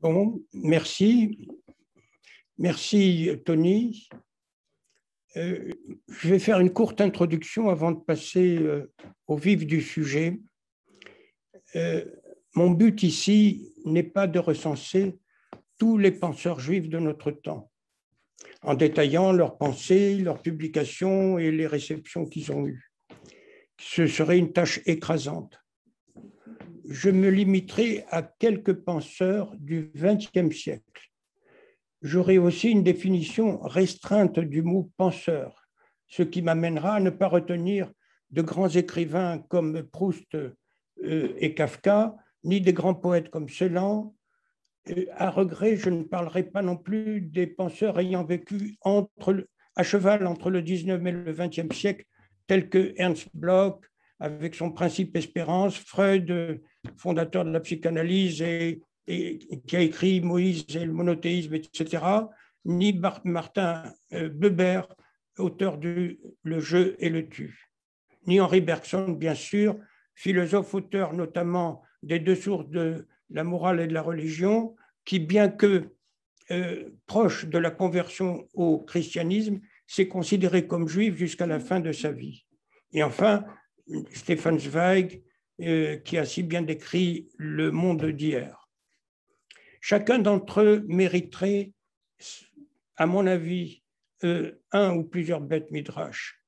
Bon, merci. Merci, Tony. Je vais faire une courte introduction avant de passer au vif du sujet. Mon but ici n'est pas de recenser tous les penseurs juifs de notre temps, en détaillant leurs pensées, leurs publications et les réceptions qu'ils ont eues. Ce serait une tâche écrasante. Je me limiterai à quelques penseurs du XXe siècle. J'aurai aussi une définition restreinte du mot penseur, ce qui m'amènera à ne pas retenir de grands écrivains comme Proust et Kafka, ni des grands poètes comme Celan. À regret, je ne parlerai pas non plus des penseurs ayant vécu à cheval entre le 19e et le 20e siècle, tels que Ernst Bloch, avec son principe espérance, Freud, fondateur de la psychanalyse et qui a écrit Moïse et le monothéisme, etc., ni Martin Buber, auteur de Le jeu et le tu, ni Henri Bergson, bien sûr, philosophe, auteur notamment des deux sources de la morale et de la religion, qui, bien que proche de la conversion au christianisme, s'est considéré comme juif jusqu'à la fin de sa vie. Et enfin, Stefan Zweig, qui a si bien décrit le monde d'hier. Chacun d'entre eux mériterait, à mon avis, un ou plusieurs bêtes midrash.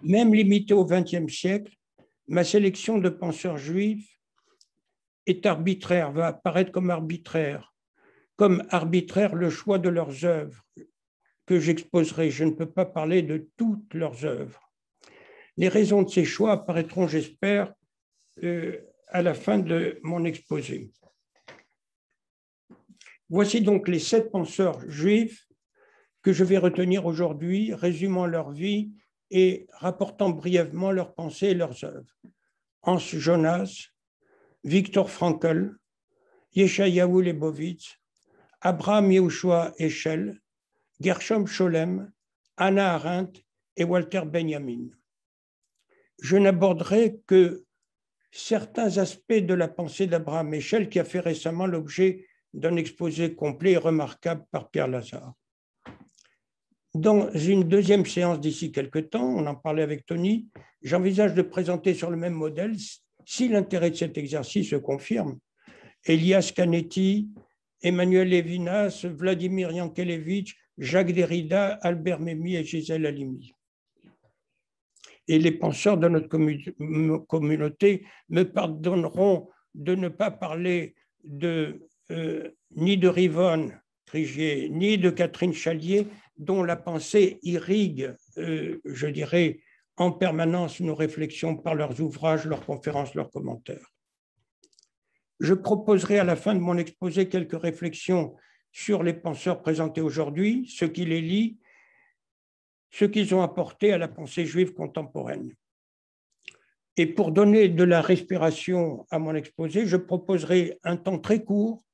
Même limité au XXe siècle, ma sélection de penseurs juifs est arbitraire, va apparaître comme arbitraire le choix de leurs œuvres que j'exposerai. Je ne peux pas parler de toutes leurs œuvres. Les raisons de ces choix apparaîtront, j'espère, à la fin de mon exposé. Voici donc les 7 penseurs juifs que je vais retenir aujourd'hui, résumant leur vie et rapportant brièvement leurs pensées et leurs œuvres. Hans Jonas, Viktor Frankl, Yeshayahu Leibowitz, Abraham Yehoshua Heschel, Gershom Scholem, Hannah Arendt et Walter Benjamin. Je n'aborderai que certains aspects de la pensée d'Abraham Heschel qui a fait récemment l'objet d'un exposé complet et remarquable par Pierre Lazare. Dans une deuxième séance d'ici quelques temps, on en parlait avec Tony, j'envisage de présenter sur le même modèle, si l'intérêt de cet exercice se confirme, Elias Canetti, Emmanuel Levinas, Vladimir Yankelevitch, Jacques Derrida, Albert Memmi et Gisèle Halimi. Et les penseurs de notre communauté me pardonneront de ne pas parler ni de Rivonne Trigier, ni de Catherine Chalier, dont la pensée irrigue, je dirais, en permanence nos réflexions par leurs ouvrages, leurs conférences, leurs commentaires. Je proposerai à la fin de mon exposé quelques réflexions sur les penseurs présentés aujourd'hui, ce qui les lie, ce qu'ils ont apporté à la pensée juive contemporaine. Et pour donner de la respiration à mon exposé, je proposerai un temps très court,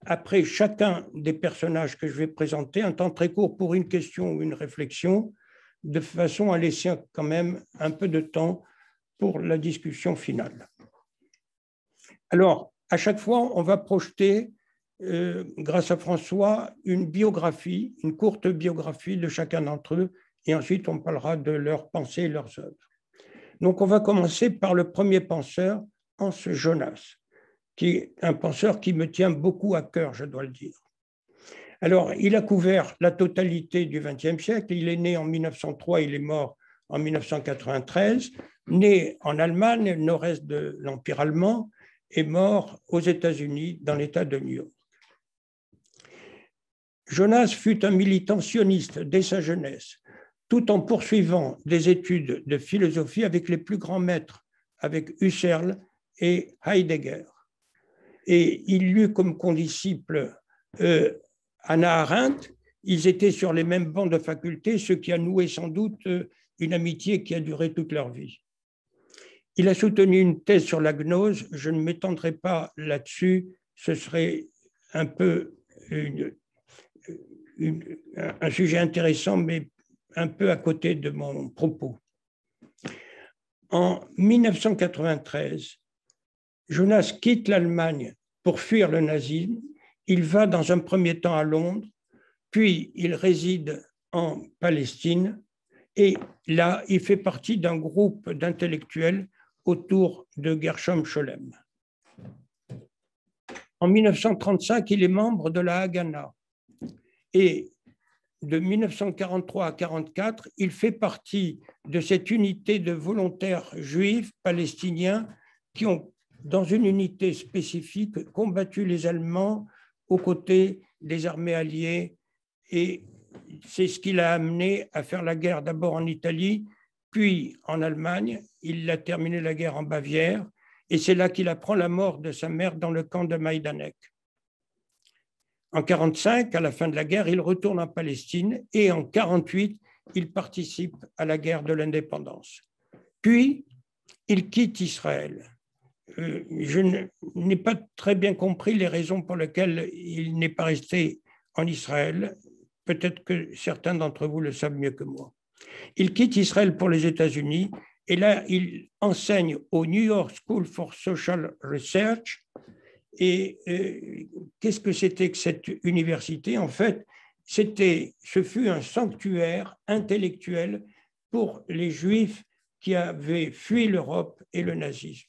après chacun des personnages que je vais présenter, un temps très court pour une question ou une réflexion, de façon à laisser quand même un peu de temps pour la discussion finale. Alors, à chaque fois, on va projeter, grâce à François, une biographie, une courte biographie de chacun d'entre eux, et ensuite on parlera de leurs pensées et leurs œuvres. Donc, on va commencer par le premier penseur, Hans Jonas, qui est un penseur qui me tient beaucoup à cœur, je dois le dire. Alors, il a couvert la totalité du XXe siècle. Il est né en 1903, il est mort en 1993, né en Allemagne, nord-est de l'Empire allemand, et mort aux États-Unis, dans l'État de New York. Jonas fut un militant sioniste dès sa jeunesse, tout en poursuivant des études de philosophie avec les plus grands maîtres, avec Husserl et Heidegger. Et il eut comme condisciple Hannah Arendt. Ils étaient sur les mêmes bancs de faculté, ce qui a noué sans doute une amitié qui a duré toute leur vie. Il a soutenu une thèse sur la gnose. Je ne m'étendrai pas là-dessus. Ce serait un peu un sujet intéressant, mais un peu à côté de mon propos. En 1993, Jonas quitte l'Allemagne pour fuir le nazisme. Il va dans un premier temps à Londres, puis il réside en Palestine et là, il fait partie d'un groupe d'intellectuels autour de Gershom Scholem. En 1935, il est membre de la Haganah et de 1943 à 1944, il fait partie de cette unité de volontaires juifs palestiniens qui ont, dans une unité spécifique, combattu les Allemands aux côtés des armées alliées, et c'est ce qui l'a amené à faire la guerre d'abord en Italie, puis en Allemagne. Il a terminé la guerre en Bavière, et c'est là qu'il apprend la mort de sa mère dans le camp de Majdanek. En 1945, à la fin de la guerre, il retourne en Palestine et en 1948, il participe à la guerre de l'indépendance. Puis, il quitte Israël. Je n'ai pas très bien compris les raisons pour lesquelles il n'est pas resté en Israël. Peut-être que certains d'entre vous le savent mieux que moi. Il quitte Israël pour les États-Unis et là, il enseigne au New York School for Social Research. Et qu'est-ce que c'était que cette université? En fait, ce fut un sanctuaire intellectuel pour les Juifs qui avaient fui l'Europe et le nazisme.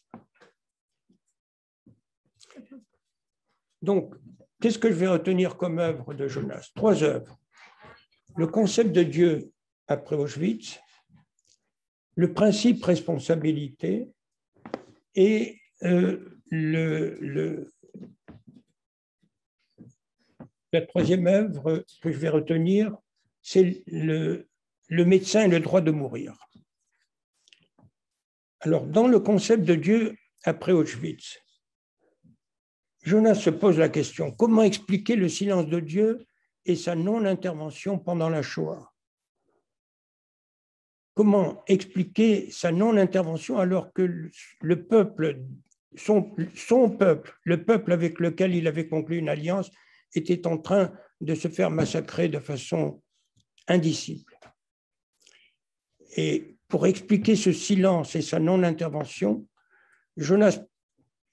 Donc, qu'est-ce que je vais retenir comme œuvre de Jonas? 3 œuvres. Le concept de Dieu après Auschwitz, le principe responsabilité et la troisième œuvre que je vais retenir, c'est le médecin et le droit de mourir. Alors, dans le concept de Dieu après Auschwitz, Jonas se pose la question, comment expliquer le silence de Dieu et sa non-intervention pendant la Shoah? Comment expliquer sa non-intervention alors que le peuple, son peuple, le peuple avec lequel il avait conclu une alliance, était en train de se faire massacrer de façon indicible? Et pour expliquer ce silence et sa non-intervention, Jonas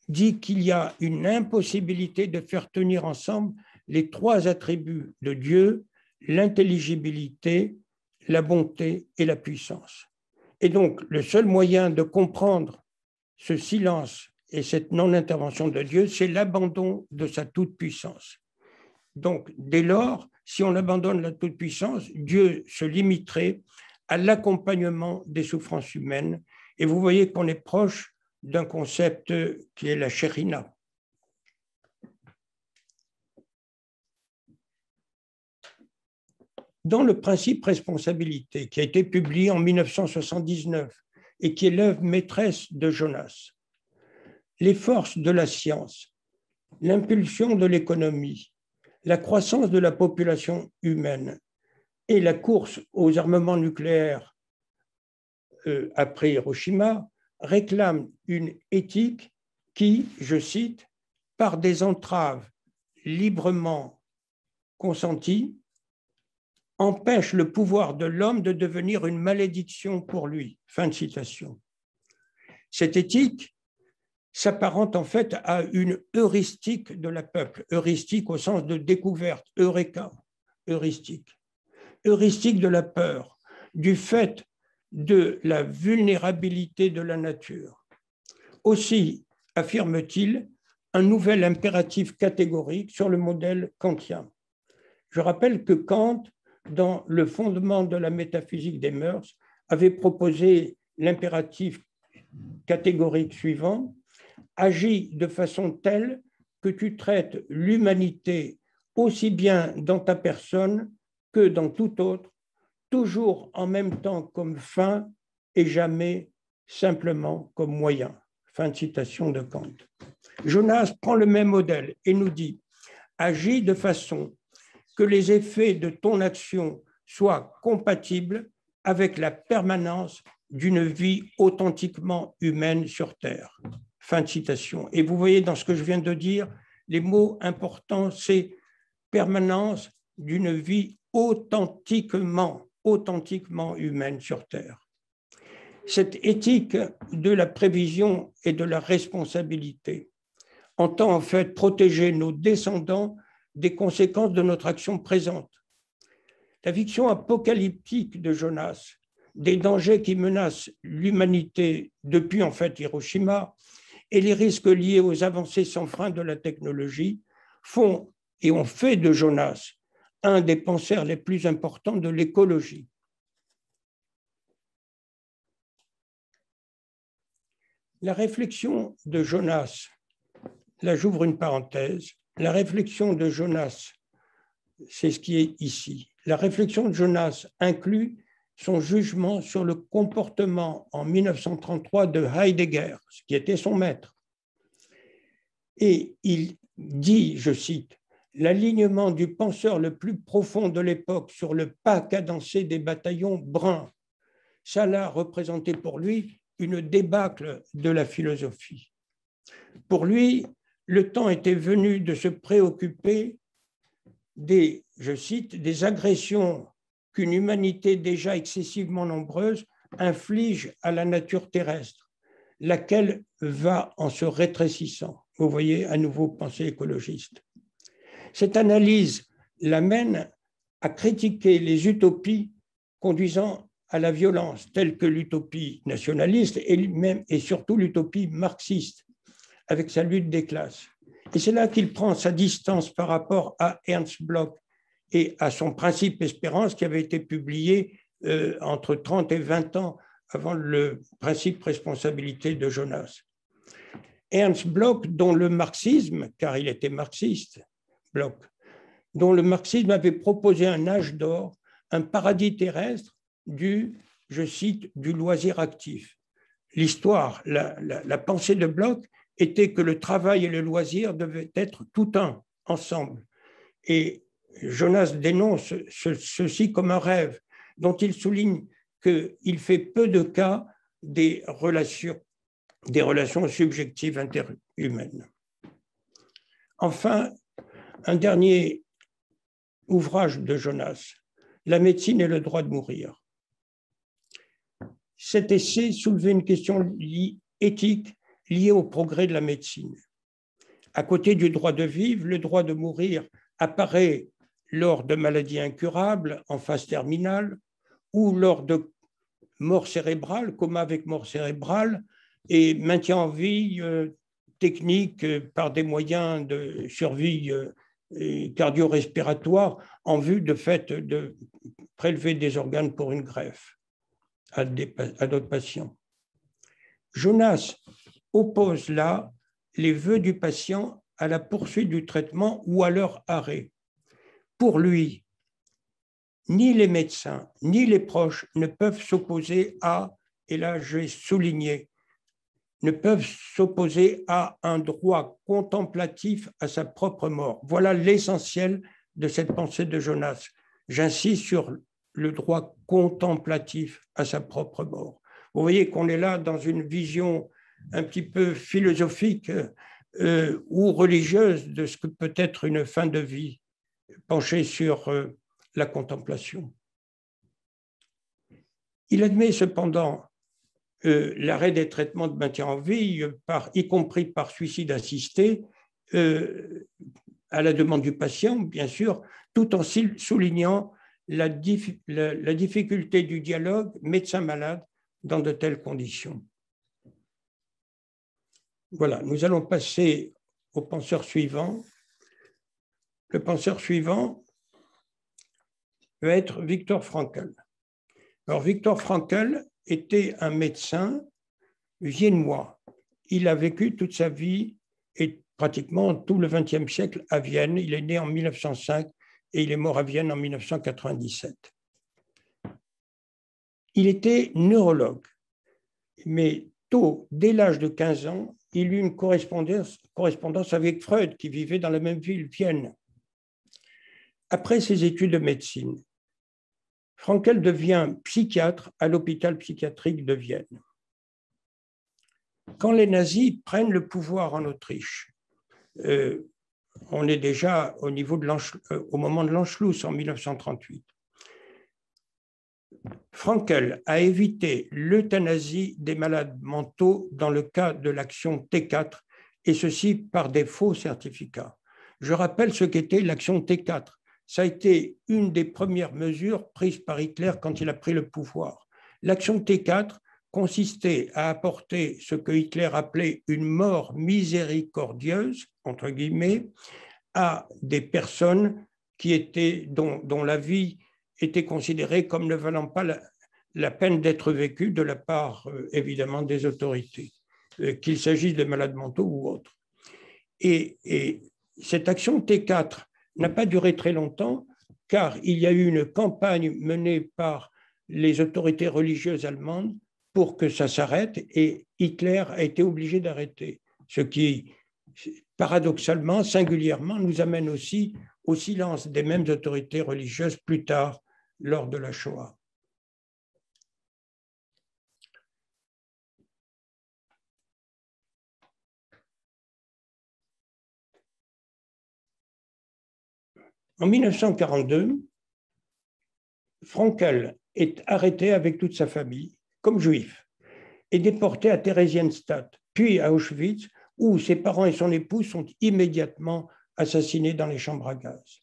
dit qu'il y a une impossibilité de faire tenir ensemble les 3 attributs de Dieu, l'intelligibilité, la bonté et la puissance. Et donc, le seul moyen de comprendre ce silence et cette non-intervention de Dieu, c'est l'abandon de sa toute-puissance. Donc, dès lors, si on abandonne la toute-puissance, Dieu se limiterait à l'accompagnement des souffrances humaines. Et vous voyez qu'on est proche d'un concept qui est la Shekhinah. Dans le principe responsabilité, qui a été publié en 1979 et qui est l'œuvre maîtresse de Jonas, les forces de la science, l'impulsion de l'économie, la croissance de la population humaine et la course aux armements nucléaires après Hiroshima réclament une éthique qui, je cite, par des entraves librement consenties, empêche le pouvoir de l'homme de devenir une malédiction pour lui. Fin de citation. Cette éthique s'apparente en fait à une heuristique de la peuple, heuristique au sens de découverte, eureka, heuristique. Heuristique de la peur, du fait de la vulnérabilité de la nature. Aussi, affirme-t-il, un nouvel impératif catégorique sur le modèle kantien. Je rappelle que Kant, dans le fondement de la métaphysique des mœurs, avait proposé l'impératif catégorique suivant: agis de façon telle que tu traites l'humanité aussi bien dans ta personne que dans tout autre, toujours en même temps comme fin et jamais simplement comme moyen. Fin de citation de Kant. Jonas prend le même modèle et nous dit: agis de façon que les effets de ton action soient compatibles avec la permanence d'une vie authentiquement humaine sur Terre. Fin de citation. Et vous voyez dans ce que je viens de dire, les mots importants, c'est permanence d'une vie authentiquement humaine sur Terre. Cette éthique de la prévision et de la responsabilité entend en fait protéger nos descendants des conséquences de notre action présente. La fiction apocalyptique de Jonas, des dangers qui menacent l'humanité depuis en fait Hiroshima et les risques liés aux avancées sans frein de la technologie font et ont fait de Jonas un des penseurs les plus importants de l'écologie. La réflexion de Jonas, là j'ouvre une parenthèse, la réflexion de Jonas, c'est ce qui est ici. La réflexion de Jonas inclut son jugement sur le comportement en 1933 de Heidegger, ce qui était son maître. Et il dit, je cite, « L'alignement du penseur le plus profond de l'époque sur le pas cadencé des bataillons bruns, ça l'a représenté pour lui une débâcle de la philosophie. Pour lui, le temps était venu de se préoccuper des, je cite, des agressions qu'une humanité déjà excessivement nombreuse inflige à la nature terrestre, laquelle va en se rétrécissant. » Vous voyez, à nouveau, pensée écologiste. Cette analyse l'amène à critiquer les utopies conduisant à la violence, telles que l'utopie nationaliste et surtout l'utopie marxiste, avec sa lutte des classes. Et c'est là qu'il prend sa distance par rapport à Ernst Bloch et à son principe espérance qui avait été publié entre 30 et 20 ans avant le principe responsabilité de Jonas. Ernst Bloch, dont le marxisme, car il était marxiste, Bloch, dont le marxisme avait proposé un âge d'or, un paradis terrestre du, je cite, du loisir actif. L'histoire, la pensée de Bloch était que le travail et le loisir devaient être tout un, ensemble. Et Jonas dénonce ceci comme un rêve, dont il souligne qu'il fait peu de cas des relations subjectives interhumaines. Enfin, un dernier ouvrage de Jonas, La médecine et le droit de mourir. Cet essai soulevait une question éthique liée au progrès de la médecine. À côté du droit de vivre, le droit de mourir apparaît lors de maladies incurables en phase terminale ou lors de mort cérébrale, coma avec mort cérébrale, et maintien en vie technique par des moyens de survie cardio-respiratoire en vue de fait de prélever des organes pour une greffe à d'autres patients. Jonas oppose là les vœux du patient à la poursuite du traitement ou à leur arrêt. Pour lui, ni les médecins, ni les proches ne peuvent s'opposer à, et là j'ai souligné, ne peuvent s'opposer à un droit contemplatif à sa propre mort. Voilà l'essentiel de cette pensée de Jonas. J'insiste sur le droit contemplatif à sa propre mort. Vous voyez qu'on est là dans une vision un petit peu philosophique ou religieuse de ce que peut être une fin de vie, penchée sur la contemplation. Il admet cependant l'arrêt des traitements de maintien en vie, y compris par suicide assisté, à la demande du patient, bien sûr, tout en soulignant la difficulté du dialogue médecin-malade dans de telles conditions. Voilà, nous allons passer au penseur suivant. Le penseur suivant va être Viktor Frankl. Alors, Viktor Frankl était un médecin viennois. Il a vécu toute sa vie et pratiquement tout le XXe siècle à Vienne. Il est né en 1905 et il est mort à Vienne en 1997. Il était neurologue, mais tôt, dès l'âge de 15 ans, il eut une correspondance avec Freud, qui vivait dans la même ville, Vienne. Après ses études de médecine, Frankl devient psychiatre à l'hôpital psychiatrique de Vienne. Quand les nazis prennent le pouvoir en Autriche, on est déjà au moment de l'Anschluss en 1938. Frankl a évité l'euthanasie des malades mentaux dans le cas de l'action T4 et ceci par des faux certificats. Je rappelle ce qu'était l'action T4. Ça a été une des premières mesures prises par Hitler quand il a pris le pouvoir. L'action T4 consistait à apporter ce que Hitler appelait une mort miséricordieuse, entre guillemets, à des personnes dont la vie était considérée comme ne valant pas la peine d'être vécue de la part, évidemment, des autorités, qu'il s'agisse de malades mentaux ou autres. Et cette action T4 n'a pas duré très longtemps, car il y a eu une campagne menée par les autorités religieuses allemandes pour que ça s'arrête, et Hitler a été obligé d'arrêter, ce qui, paradoxalement, singulièrement, nous amène aussi au silence des mêmes autorités religieuses plus tard, lors de la Shoah. En 1942, Frankel est arrêté avec toute sa famille comme juif et déporté à Theresienstadt, puis à Auschwitz, où ses parents et son épouse sont immédiatement assassinés dans les chambres à gaz.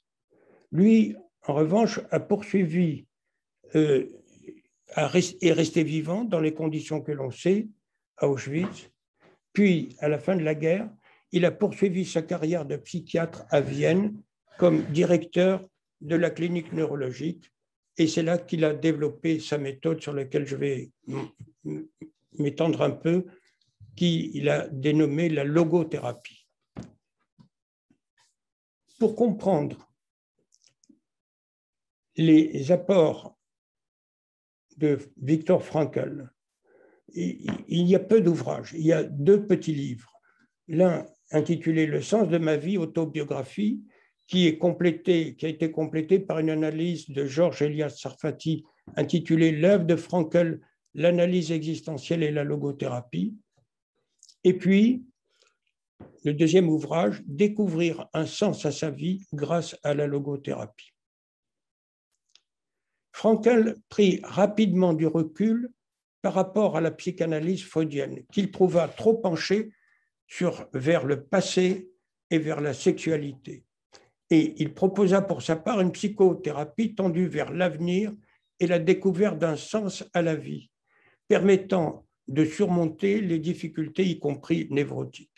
Lui, en revanche, a poursuivi est resté vivant dans les conditions que l'on sait à Auschwitz. Puis, à la fin de la guerre, il a poursuivi sa carrière de psychiatre à Vienne comme directeur de la clinique neurologique. Et c'est là qu'il a développé sa méthode sur laquelle je vais m'étendre un peu, qu'il a dénommée la logothérapie. Pour comprendre les apports de Viktor Frankl, il y a peu d'ouvrages. Il y a 2 petits livres. L'un intitulé « Le sens de ma vie, autobiographie », qui a été complété par une analyse de Georges Elias Sarfati intitulée « L'œuvre de Frankl, l'analyse existentielle et la logothérapie ». Et puis, le deuxième ouvrage, « Découvrir un sens à sa vie grâce à la logothérapie ». Frankl prit rapidement du recul par rapport à la psychanalyse freudienne, qu'il trouva trop penchée vers le passé et vers la sexualité. Et il proposa pour sa part une psychothérapie tendue vers l'avenir et la découverte d'un sens à la vie, permettant de surmonter les difficultés, y compris névrotiques.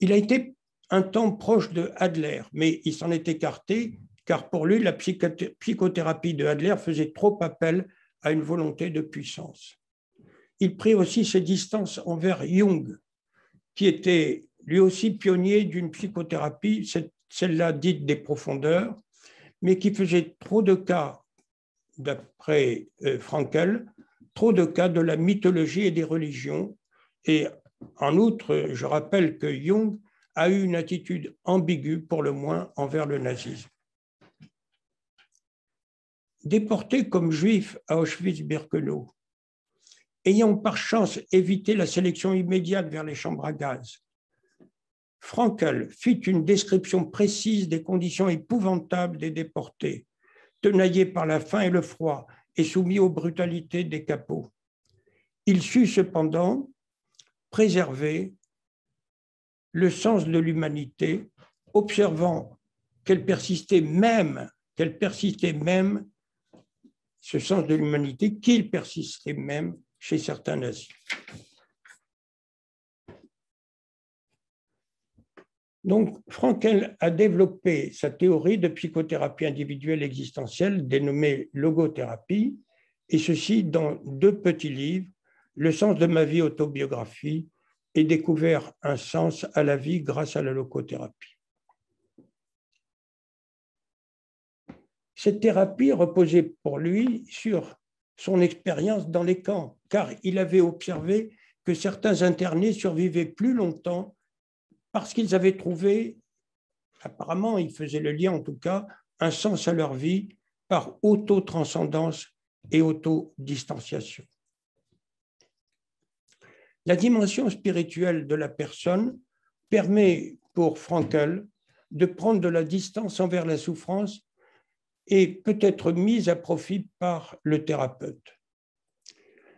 Il a été un temps proche de Adler, mais il s'en est écarté, car pour lui, la psychothérapie de Adler faisait trop appel à une volonté de puissance. Il prit aussi ses distances envers Jung, qui était lui aussi pionnier d'une psychothérapie, celle-là dite des profondeurs, mais qui faisait trop de cas, d'après Frankl, trop de cas de la mythologie et des religions. Et en outre, je rappelle que Jung a eu une attitude ambiguë, pour le moins, envers le nazisme. Déporté comme juif à Auschwitz-Birkenau, ayant par chance évité la sélection immédiate vers les chambres à gaz, Frankl fit une description précise des conditions épouvantables des déportés, tenaillés par la faim et le froid et soumis aux brutalités des capots. Il sut cependant préserver le sens de l'humanité, observant qu'elle persistait même, ce sens de l'humanité, qu'il persistait même chez certains nazis. Donc, Frankl a développé sa théorie de psychothérapie individuelle existentielle dénommée logothérapie, et ceci dans 2 petits livres, Le sens de ma vie, autobiographie, et Découvert un sens à la vie grâce à la logothérapie. Cette thérapie reposait pour lui sur son expérience dans les camps, car il avait observé que certains internés survivaient plus longtemps parce qu'ils avaient trouvé, apparemment ils faisaient le lien en tout cas, un sens à leur vie par auto-transcendance et auto-distanciation. La dimension spirituelle de la personne permet pour Frankl de prendre de la distance envers la souffrance et peut être mise à profit par le thérapeute.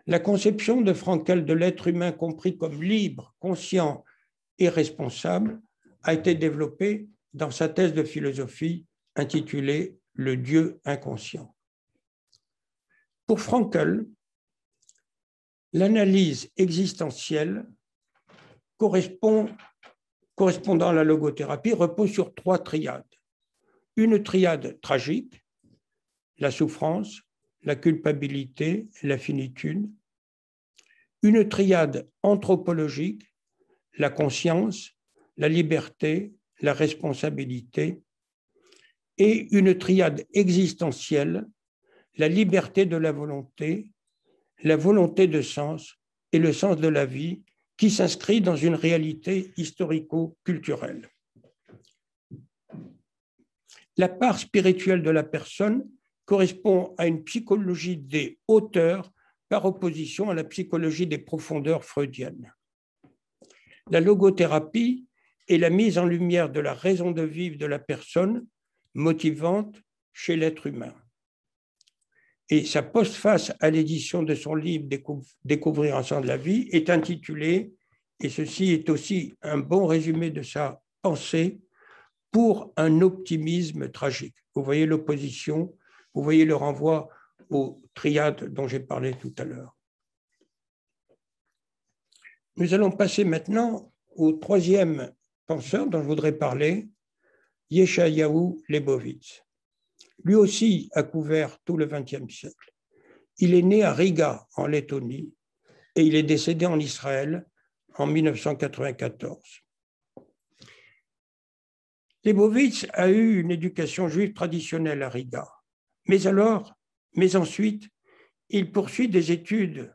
La conception de Frankl de l'être humain compris comme libre, conscient et responsable a été développée dans sa thèse de philosophie intitulée « Le Dieu inconscient ». Pour Frankl, l'analyse existentielle correspondant à la logothérapie repose sur 3 triades. Une triade tragique, la souffrance, la culpabilité, la finitude. Une triade anthropologique, la conscience, la liberté, la responsabilité. Et une triade existentielle, la liberté de la volonté de sens et le sens de la vie qui s'inscrit dans une réalité historico-culturelle. La part spirituelle de la personne correspond à une psychologie des hauteurs par opposition à la psychologie des profondeurs freudiennes. La logothérapie est la mise en lumière de la raison de vivre de la personne motivante chez l'être humain. Et sa postface à l'édition de son livre « Découvrir ensemble la vie » est intitulée, et ceci est aussi un bon résumé de sa pensée, pour un optimisme tragique. Vous voyez l'opposition, vous voyez le renvoi aux triades dont j'ai parlé tout à l'heure. Nous allons passer maintenant au 3e penseur dont je voudrais parler, Yeshayahu Leibowitz. Lui aussi a couvert tout le XXe siècle. Il est né à Riga, en Lettonie, et il est décédé en Israël en 1994. Leibowitz a eu une éducation juive traditionnelle à Riga, mais ensuite, il poursuit des études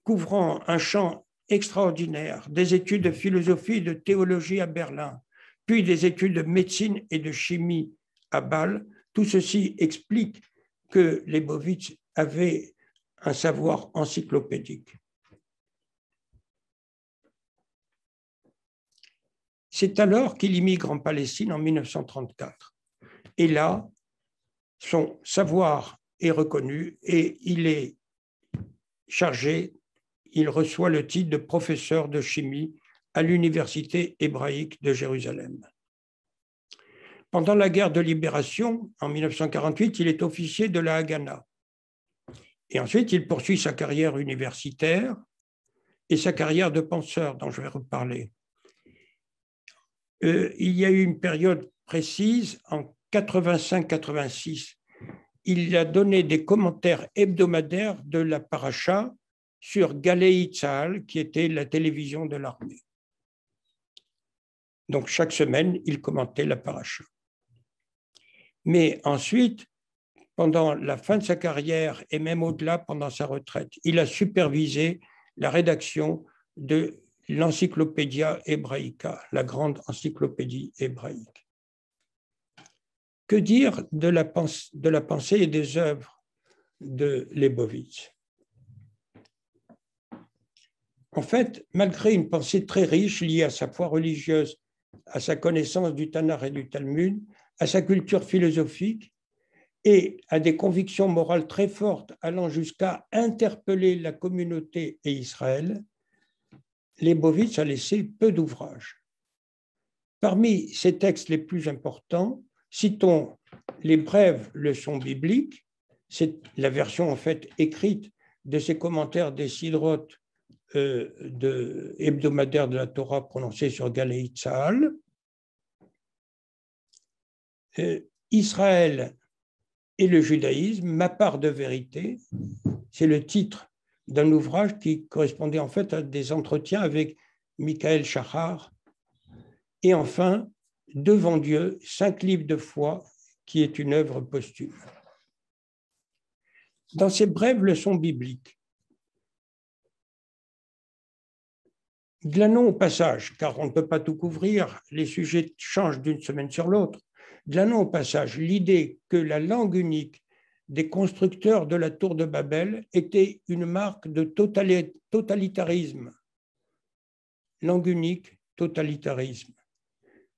couvrant un champ extraordinaire, des études de philosophie et de théologie à Berlin, puis des études de médecine et de chimie à Bâle. Tout ceci explique que Leibowitz avait un savoir encyclopédique. C'est alors qu'il immigre en Palestine en 1934. Et là, son savoir est reconnu et il est chargé, il reçoit le titre de professeur de chimie à l'Université hébraïque de Jérusalem. Pendant la guerre de libération, en 1948, il est officier de la Haganah. Et ensuite, il poursuit sa carrière universitaire et sa carrière de penseur, dont je vais reparler. Il y a eu une période précise, en 85-86, il a donné des commentaires hebdomadaires de la paracha sur Galei Tzahal, qui était la télévision de l'armée. Donc, chaque semaine, il commentait la paracha. Mais ensuite, pendant la fin de sa carrière et même au-delà, pendant sa retraite, il a supervisé la rédaction de l'Encyclopédia Hebraica, la grande encyclopédie hébraïque. Que dire de la pensée et des œuvres de Leibowitz? En fait, malgré une pensée très riche liée à sa foi religieuse, à sa connaissance du Tanakh et du Talmud, à sa culture philosophique et à des convictions morales très fortes allant jusqu'à interpeller la communauté et Israël, Leibowitz a laissé peu d'ouvrages. Parmi ses textes les plus importants, citons les brèves leçons bibliques, c'est la version en fait écrite de ses commentaires des sidrotes hebdomadaires de la Torah prononcés sur Galei Tzahal, Israël et le judaïsme, ma part de vérité, c'est le titre d'un ouvrage qui correspondait en fait à des entretiens avec Michael Shachar, et enfin, Devant Dieu, 5 livres de foi, qui est une œuvre posthume. Dans ces brèves leçons bibliques, glanons au passage, car on ne peut pas tout couvrir, les sujets changent d'une semaine sur l'autre, glanons au passage l'idée que la langue unique des constructeurs de la tour de Babel était une marque de totalitarisme. Langue unique, totalitarisme.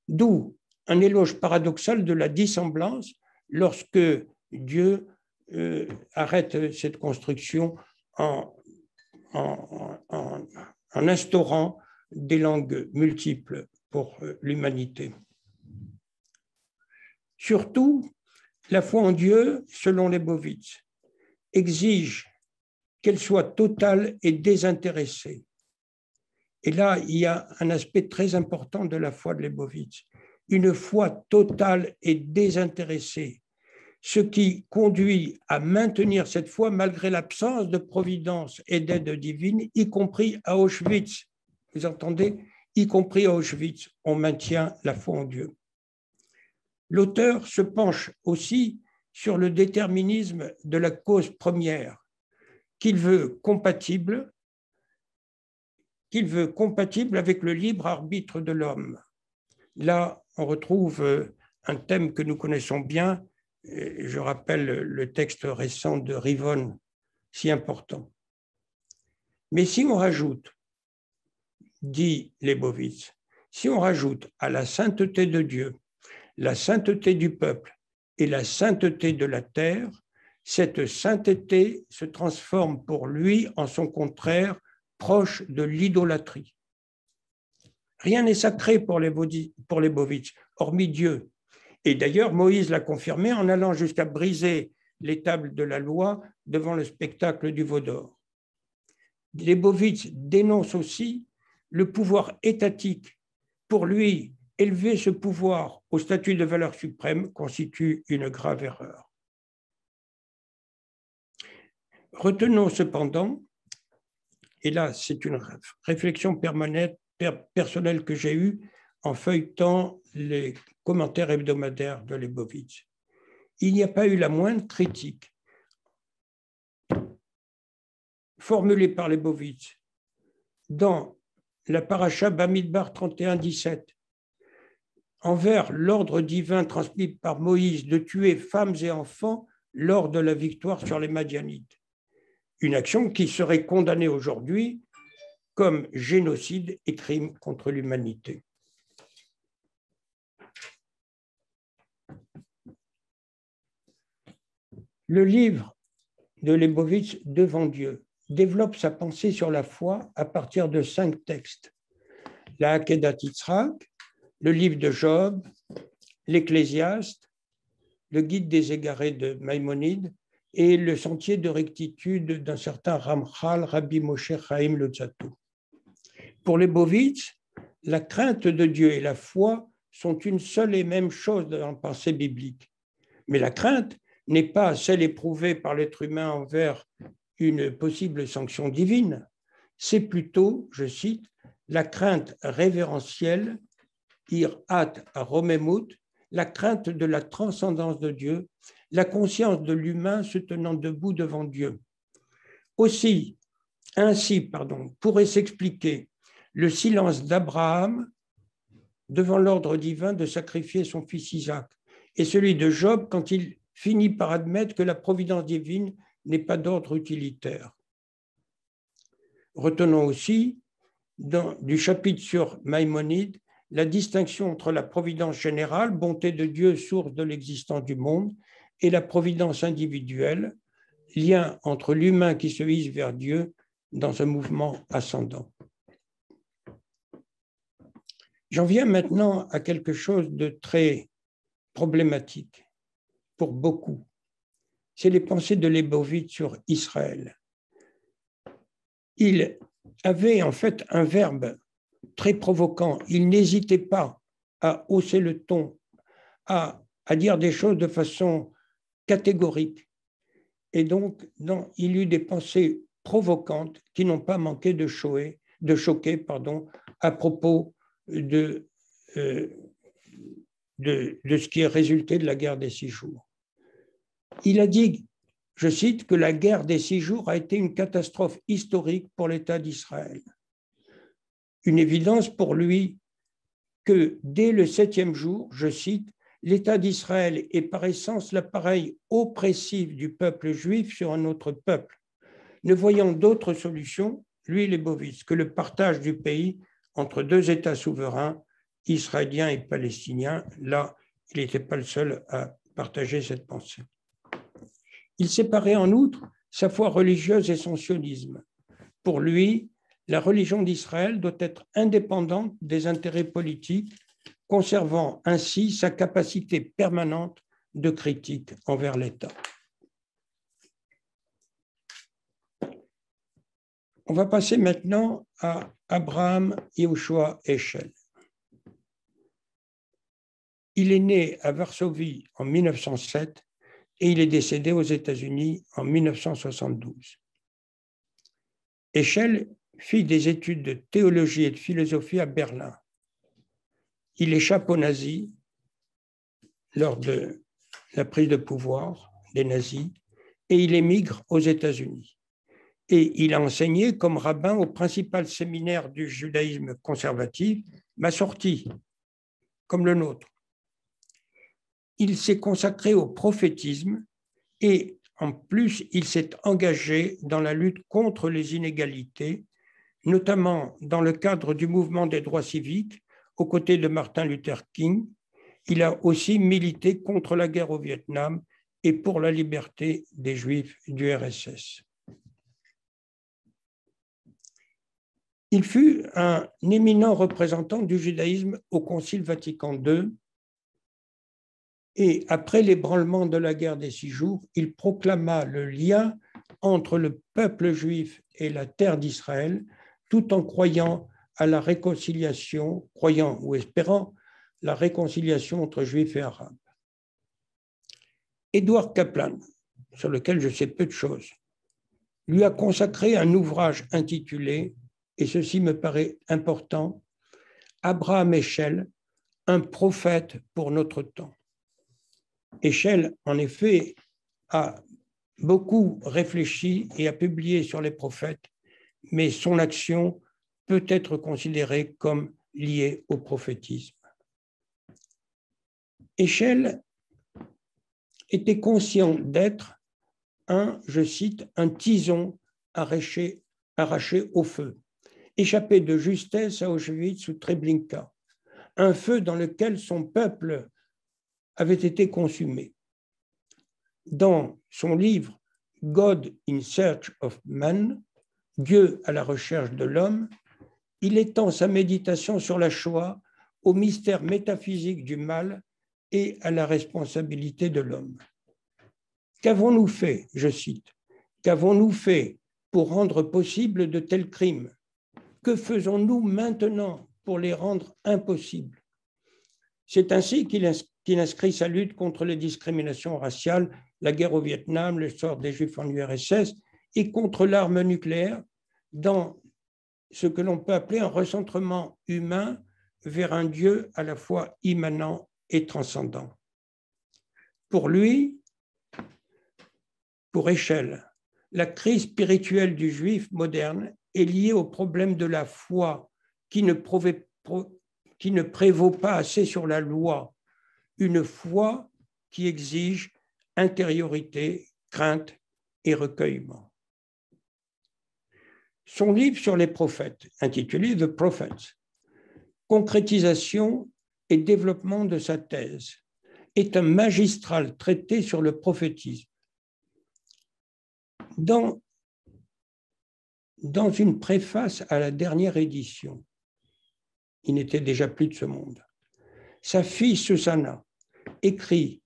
D'où un éloge paradoxal de la dissemblance lorsque Dieu arrête cette construction en en instaurant des langues multiples pour l'humanité. Surtout, la foi en Dieu, selon Leibowitz, exige qu'elle soit totale et désintéressée. Et là, il y a un aspect très important de la foi de Leibowitz, une foi totale et désintéressée, ce qui conduit à maintenir cette foi malgré l'absence de providence et d'aide divine, y compris à Auschwitz. Vous entendez? Y compris à Auschwitz, on maintient la foi en Dieu. L'auteur se penche aussi sur le déterminisme de la cause première, qu'il veut compatible avec le libre arbitre de l'homme. Là, on retrouve un thème que nous connaissons bien. Je rappelle le texte récent de Rivon, si important. Mais si on rajoute, dit Leibowitz, si on rajoute à la sainteté de Dieu, la sainteté du peuple et la sainteté de la terre, cette sainteté se transforme pour lui en son contraire, proche de l'idolâtrie. Rien n'est sacré pour Leibowitz, hormis Dieu. Et d'ailleurs, Moïse l'a confirmé en allant jusqu'à briser les tables de la loi devant le spectacle du veau d'or. Leibowitz dénonce aussi le pouvoir étatique. Pour lui, élever ce pouvoir au statut de valeur suprême constitue une grave erreur. Retenons cependant, et là c'est une réflexion permanente, personnelle que j'ai eue en feuilletant les commentaires hebdomadaires de Leibowitz. Il n'y a pas eu la moindre critique formulée par Leibowitz dans la paracha Bamidbar 31-17 envers l'ordre divin transmis par Moïse de tuer femmes et enfants lors de la victoire sur les Madianites. Une action qui serait condamnée aujourd'hui comme génocide et crime contre l'humanité. Le livre de Leibowitz, Devant Dieu, développe sa pensée sur la foi à partir de 5 textes. La Akedat Yitzhak, le livre de Job, l'Ecclésiaste, le guide des égarés de Maïmonide et le sentier de rectitude d'un certain Ramchal, Rabbi Moshe Chaim Luzzatto. Pour Leibowitz, la crainte de Dieu et la foi sont une seule et même chose dans la pensée biblique. Mais la crainte n'est pas celle éprouvée par l'être humain envers une possible sanction divine. C'est plutôt, je cite, la crainte révérentielle, irat romemut, la crainte de la transcendance de Dieu, la conscience de l'humain se tenant debout devant Dieu. Ainsi, pourrait s'expliquer le silence d'Abraham devant l'ordre divin de sacrifier son fils Isaac et celui de Job quand il finit par admettre que la providence divine n'est pas d'ordre utilitaire. Retenons aussi, du chapitre sur Maïmonide, la distinction entre la providence générale, bonté de Dieu, source de l'existence du monde, et la providence individuelle, lien entre l'humain qui se hisse vers Dieu dans un mouvement ascendant. J'en viens maintenant à quelque chose de très problématique pour beaucoup. C'est les pensées de Leibowitz sur Israël. Il avait en fait un verbe très provoquant. Il n'hésitait pas à hausser le ton, à dire des choses de façon catégorique. Et donc, il eut des pensées provocantes qui n'ont pas manqué de choquer à propos de ce qui est résulté de la guerre des 6 jours. Il a dit, je cite, que la guerre des 6 jours a été une catastrophe historique pour l'État d'Israël. Une évidence pour lui que dès le 7e jour, je cite, l'État d'Israël est par essence l'appareil oppressif du peuple juif sur un autre peuple. Ne voyant d'autre solution, lui, Leibowitz, que le partage du pays entre 2 États souverains, israéliens et palestiniens. Là, il n'était pas le seul à partager cette pensée. Il séparait en outre sa foi religieuse et son sionisme. Pour lui, la religion d'Israël doit être indépendante des intérêts politiques, conservant ainsi sa capacité permanente de critique envers l'État. On va passer maintenant à Abraham Yehoshua Heschel. Il est né à Varsovie en 1907 et il est décédé aux États-Unis en 1972. Heschel fit des études de théologie et de philosophie à Berlin. Il échappe aux nazis lors de la prise de pouvoir des nazis et il émigre aux États-Unis. Et il a enseigné comme rabbin au principal séminaire du judaïsme conservatif, Massorti, comme le nôtre. Il s'est consacré au prophétisme et en plus, il s'est engagé dans la lutte contre les inégalités, notamment dans le cadre du mouvement des droits civiques, aux côtés de Martin Luther King. Il a aussi milité contre la guerre au Vietnam et pour la liberté des Juifs du RSS. Il fut un éminent représentant du judaïsme au Concile Vatican II et après l'ébranlement de la guerre des 6 jours, il proclama le lien entre le peuple juif et la terre d'Israël, tout en croyant à la réconciliation, croyant ou espérant la réconciliation entre juifs et arabes. Edward Kaplan, sur lequel je sais peu de choses, lui a consacré un ouvrage intitulé, et ceci me paraît important, Abraham Heschel, un prophète pour notre temps. Heschel, en effet, a beaucoup réfléchi et a publié sur les prophètes, mais son action peut être considérée comme liée au prophétisme. Heschel était conscient d'être je cite, un tison arraché au feu, échappé de justesse à Auschwitz ou Treblinka, un feu dans lequel son peuple avait été consumé. Dans son livre « God in Search of Man », Dieu à la recherche de l'homme, il étend sa méditation sur la Shoah au mystère métaphysique du mal et à la responsabilité de l'homme. Qu'avons-nous fait, je cite, qu'avons-nous fait pour rendre possible de tels crimes? Que faisons-nous maintenant pour les rendre impossibles? C'est ainsi qu'il inscrit sa lutte contre les discriminations raciales, la guerre au Vietnam, le sort des Juifs en URSS et contre l'arme nucléaire dans ce que l'on peut appeler un recentrement humain vers un Dieu à la fois immanent et transcendant. Pour lui, pour Heschel, la crise spirituelle du juif moderne est liée au problème de la foi qui ne prévaut pas assez sur la loi, une foi qui exige intériorité, crainte et recueillement. Son livre sur les prophètes, intitulé « The Prophets », concrétisation et développement de sa thèse, est un magistral traité sur le prophétisme. Dans une préface à la dernière édition, il n'était déjà plus de ce monde, sa fille Susanna écrit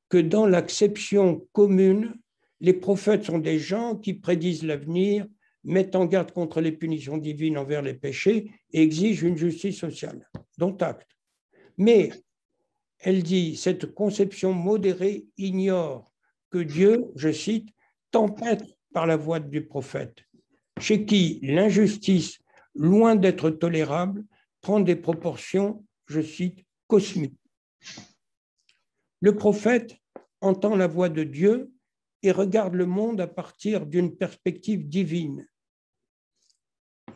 que dans l'acception commune, les prophètes sont des gens qui prédisent l'avenir, mettent en garde contre les punitions divines envers les péchés et exigent une justice sociale, dont acte. Mais, elle dit, cette conception modérée ignore que Dieu, je cite, tempête par la voix du prophète, chez qui l'injustice, loin d'être tolérable, prend des proportions, je cite, cosmiques. Le prophète entend la voix de Dieu et regarde le monde à partir d'une perspective divine.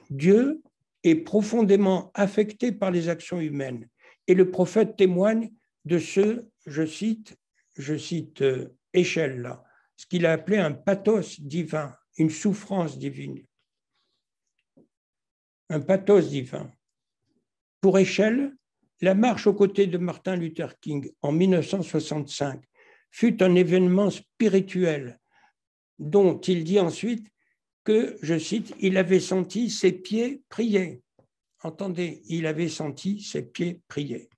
Dieu est profondément affecté par les actions humaines et le prophète témoigne de ce, je cite Heschel là, ce qu'il a appelé un pathos divin, une souffrance divine. Un pathos divin. Pour Heschel, la marche aux côtés de Martin Luther King en 1965 fut un événement spirituel dont il dit ensuite que, je cite, il avait senti ses pieds prier. Entendez, il avait senti ses pieds prier.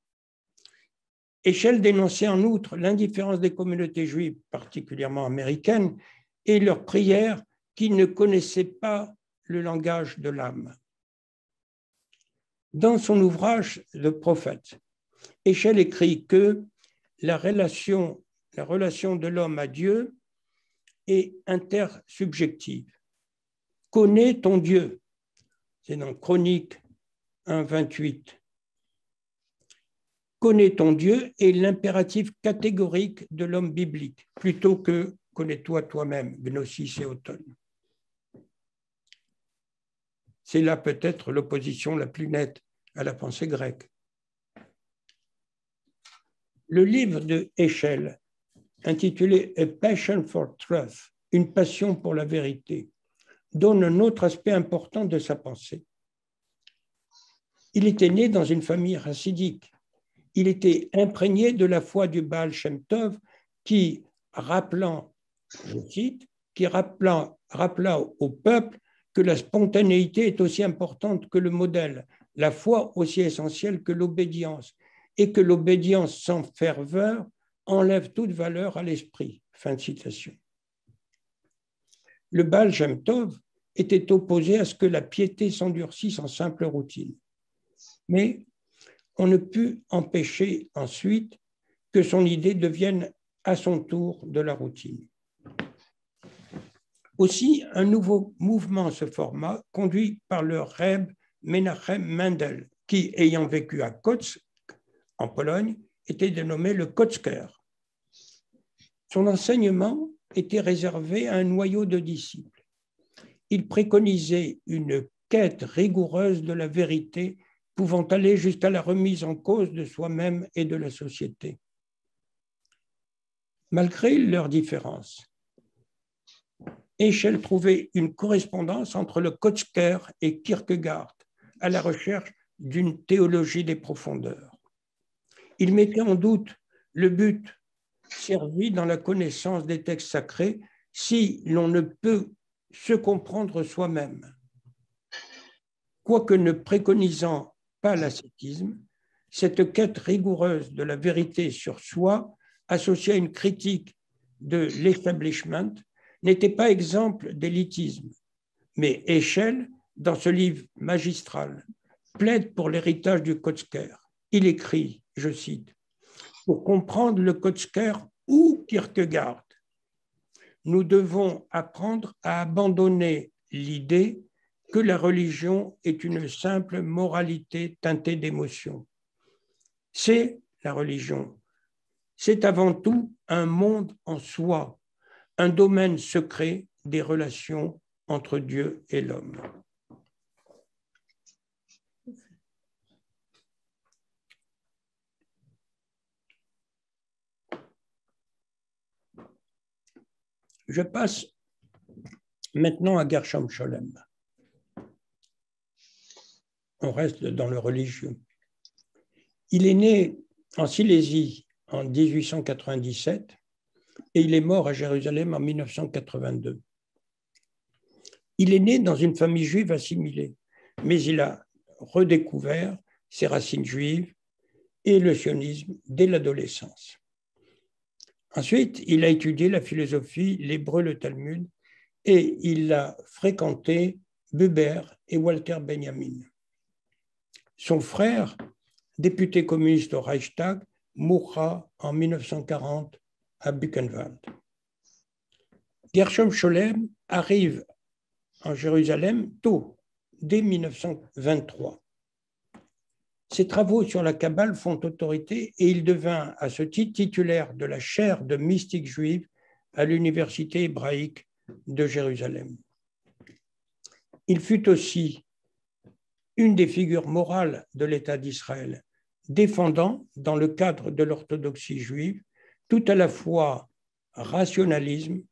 Heschel dénonçait en outre l'indifférence des communautés juives, particulièrement américaines, et leurs prières qui ne connaissaient pas le langage de l'âme. Dans son ouvrage « Le prophète », Heschel écrit que la relation de l'homme à Dieu est intersubjective. Connais ton Dieu, c'est dans Chronique 1, 28. Connais ton Dieu est l'impératif catégorique de l'homme biblique, plutôt que connais-toi toi-même, Gnosis et Auton. C'est là peut-être l'opposition la plus nette à la pensée grecque. Le livre de Heschel, intitulé A Passion for Truth, une passion pour la vérité, donne un autre aspect important de sa pensée. Il était né dans une famille chassidique. Il était imprégné de la foi du Baal Shem Tov qui, rappelant, je cite, qui rappela au peuple que la spontanéité est aussi importante que le modèle, la foi aussi essentielle que l'obédience, et que l'obédience sans ferveur enlève toute valeur à l'esprit. Fin de citation. Le Baal Shem Tov était opposé à ce que la piété s'endurcisse en simple routine. Mais on ne put empêcher ensuite que son idée devienne à son tour de la routine. Aussi, un nouveau mouvement se forma, conduit par le Reb Menachem Mendel, qui, ayant vécu à Kotsk, en Pologne, était dénommé le Kotzker. Son enseignement était réservé à un noyau de disciples. Il préconisait une quête rigoureuse de la vérité, pouvant aller jusqu'à la remise en cause de soi-même et de la société. Malgré leurs différences, Heschel trouvait une correspondance entre le Kotzker et Kierkegaard à la recherche d'une théologie des profondeurs. Il mettait en doute le but servi dans la connaissance des textes sacrés si l'on ne peut se comprendre soi-même. Quoique ne préconisant pas l'ascétisme, cette quête rigoureuse de la vérité sur soi, associée à une critique de l'establishment, n'était pas exemple d'élitisme. Mais Heschel, dans ce livre magistral, plaide pour l'héritage du Kotzker. Il écrit, je cite, « Pour comprendre le Kotzker ou Kierkegaard, nous devons apprendre à abandonner l'idée que la religion est une simple moralité teintée d'émotions. C'est la religion. C'est avant tout un monde en soi, un domaine secret des relations entre Dieu et l'homme. » Je passe maintenant à Gershom Scholem. On reste dans le religieux. Il est né en Silésie en 1897 et il est mort à Jérusalem en 1982. Il est né dans une famille juive assimilée, mais il a redécouvert ses racines juives et le sionisme dès l'adolescence. Ensuite, il a étudié la philosophie, l'hébreu, le Talmud, et il a fréquenté Buber et Walter Benjamin. Son frère, député communiste au Reichstag, mourra en 1940 à Buchenwald. Gershom Scholem arrive en Jérusalem tôt, dès 1923. Ses travaux sur la Kabbale font autorité et il devint à ce titre titulaire de la chaire de mystique juive à l'Université hébraïque de Jérusalem. Il fut aussi une des figures morales de l'État d'Israël, défendant, dans le cadre de l'orthodoxie juive, tout à la fois rationalisme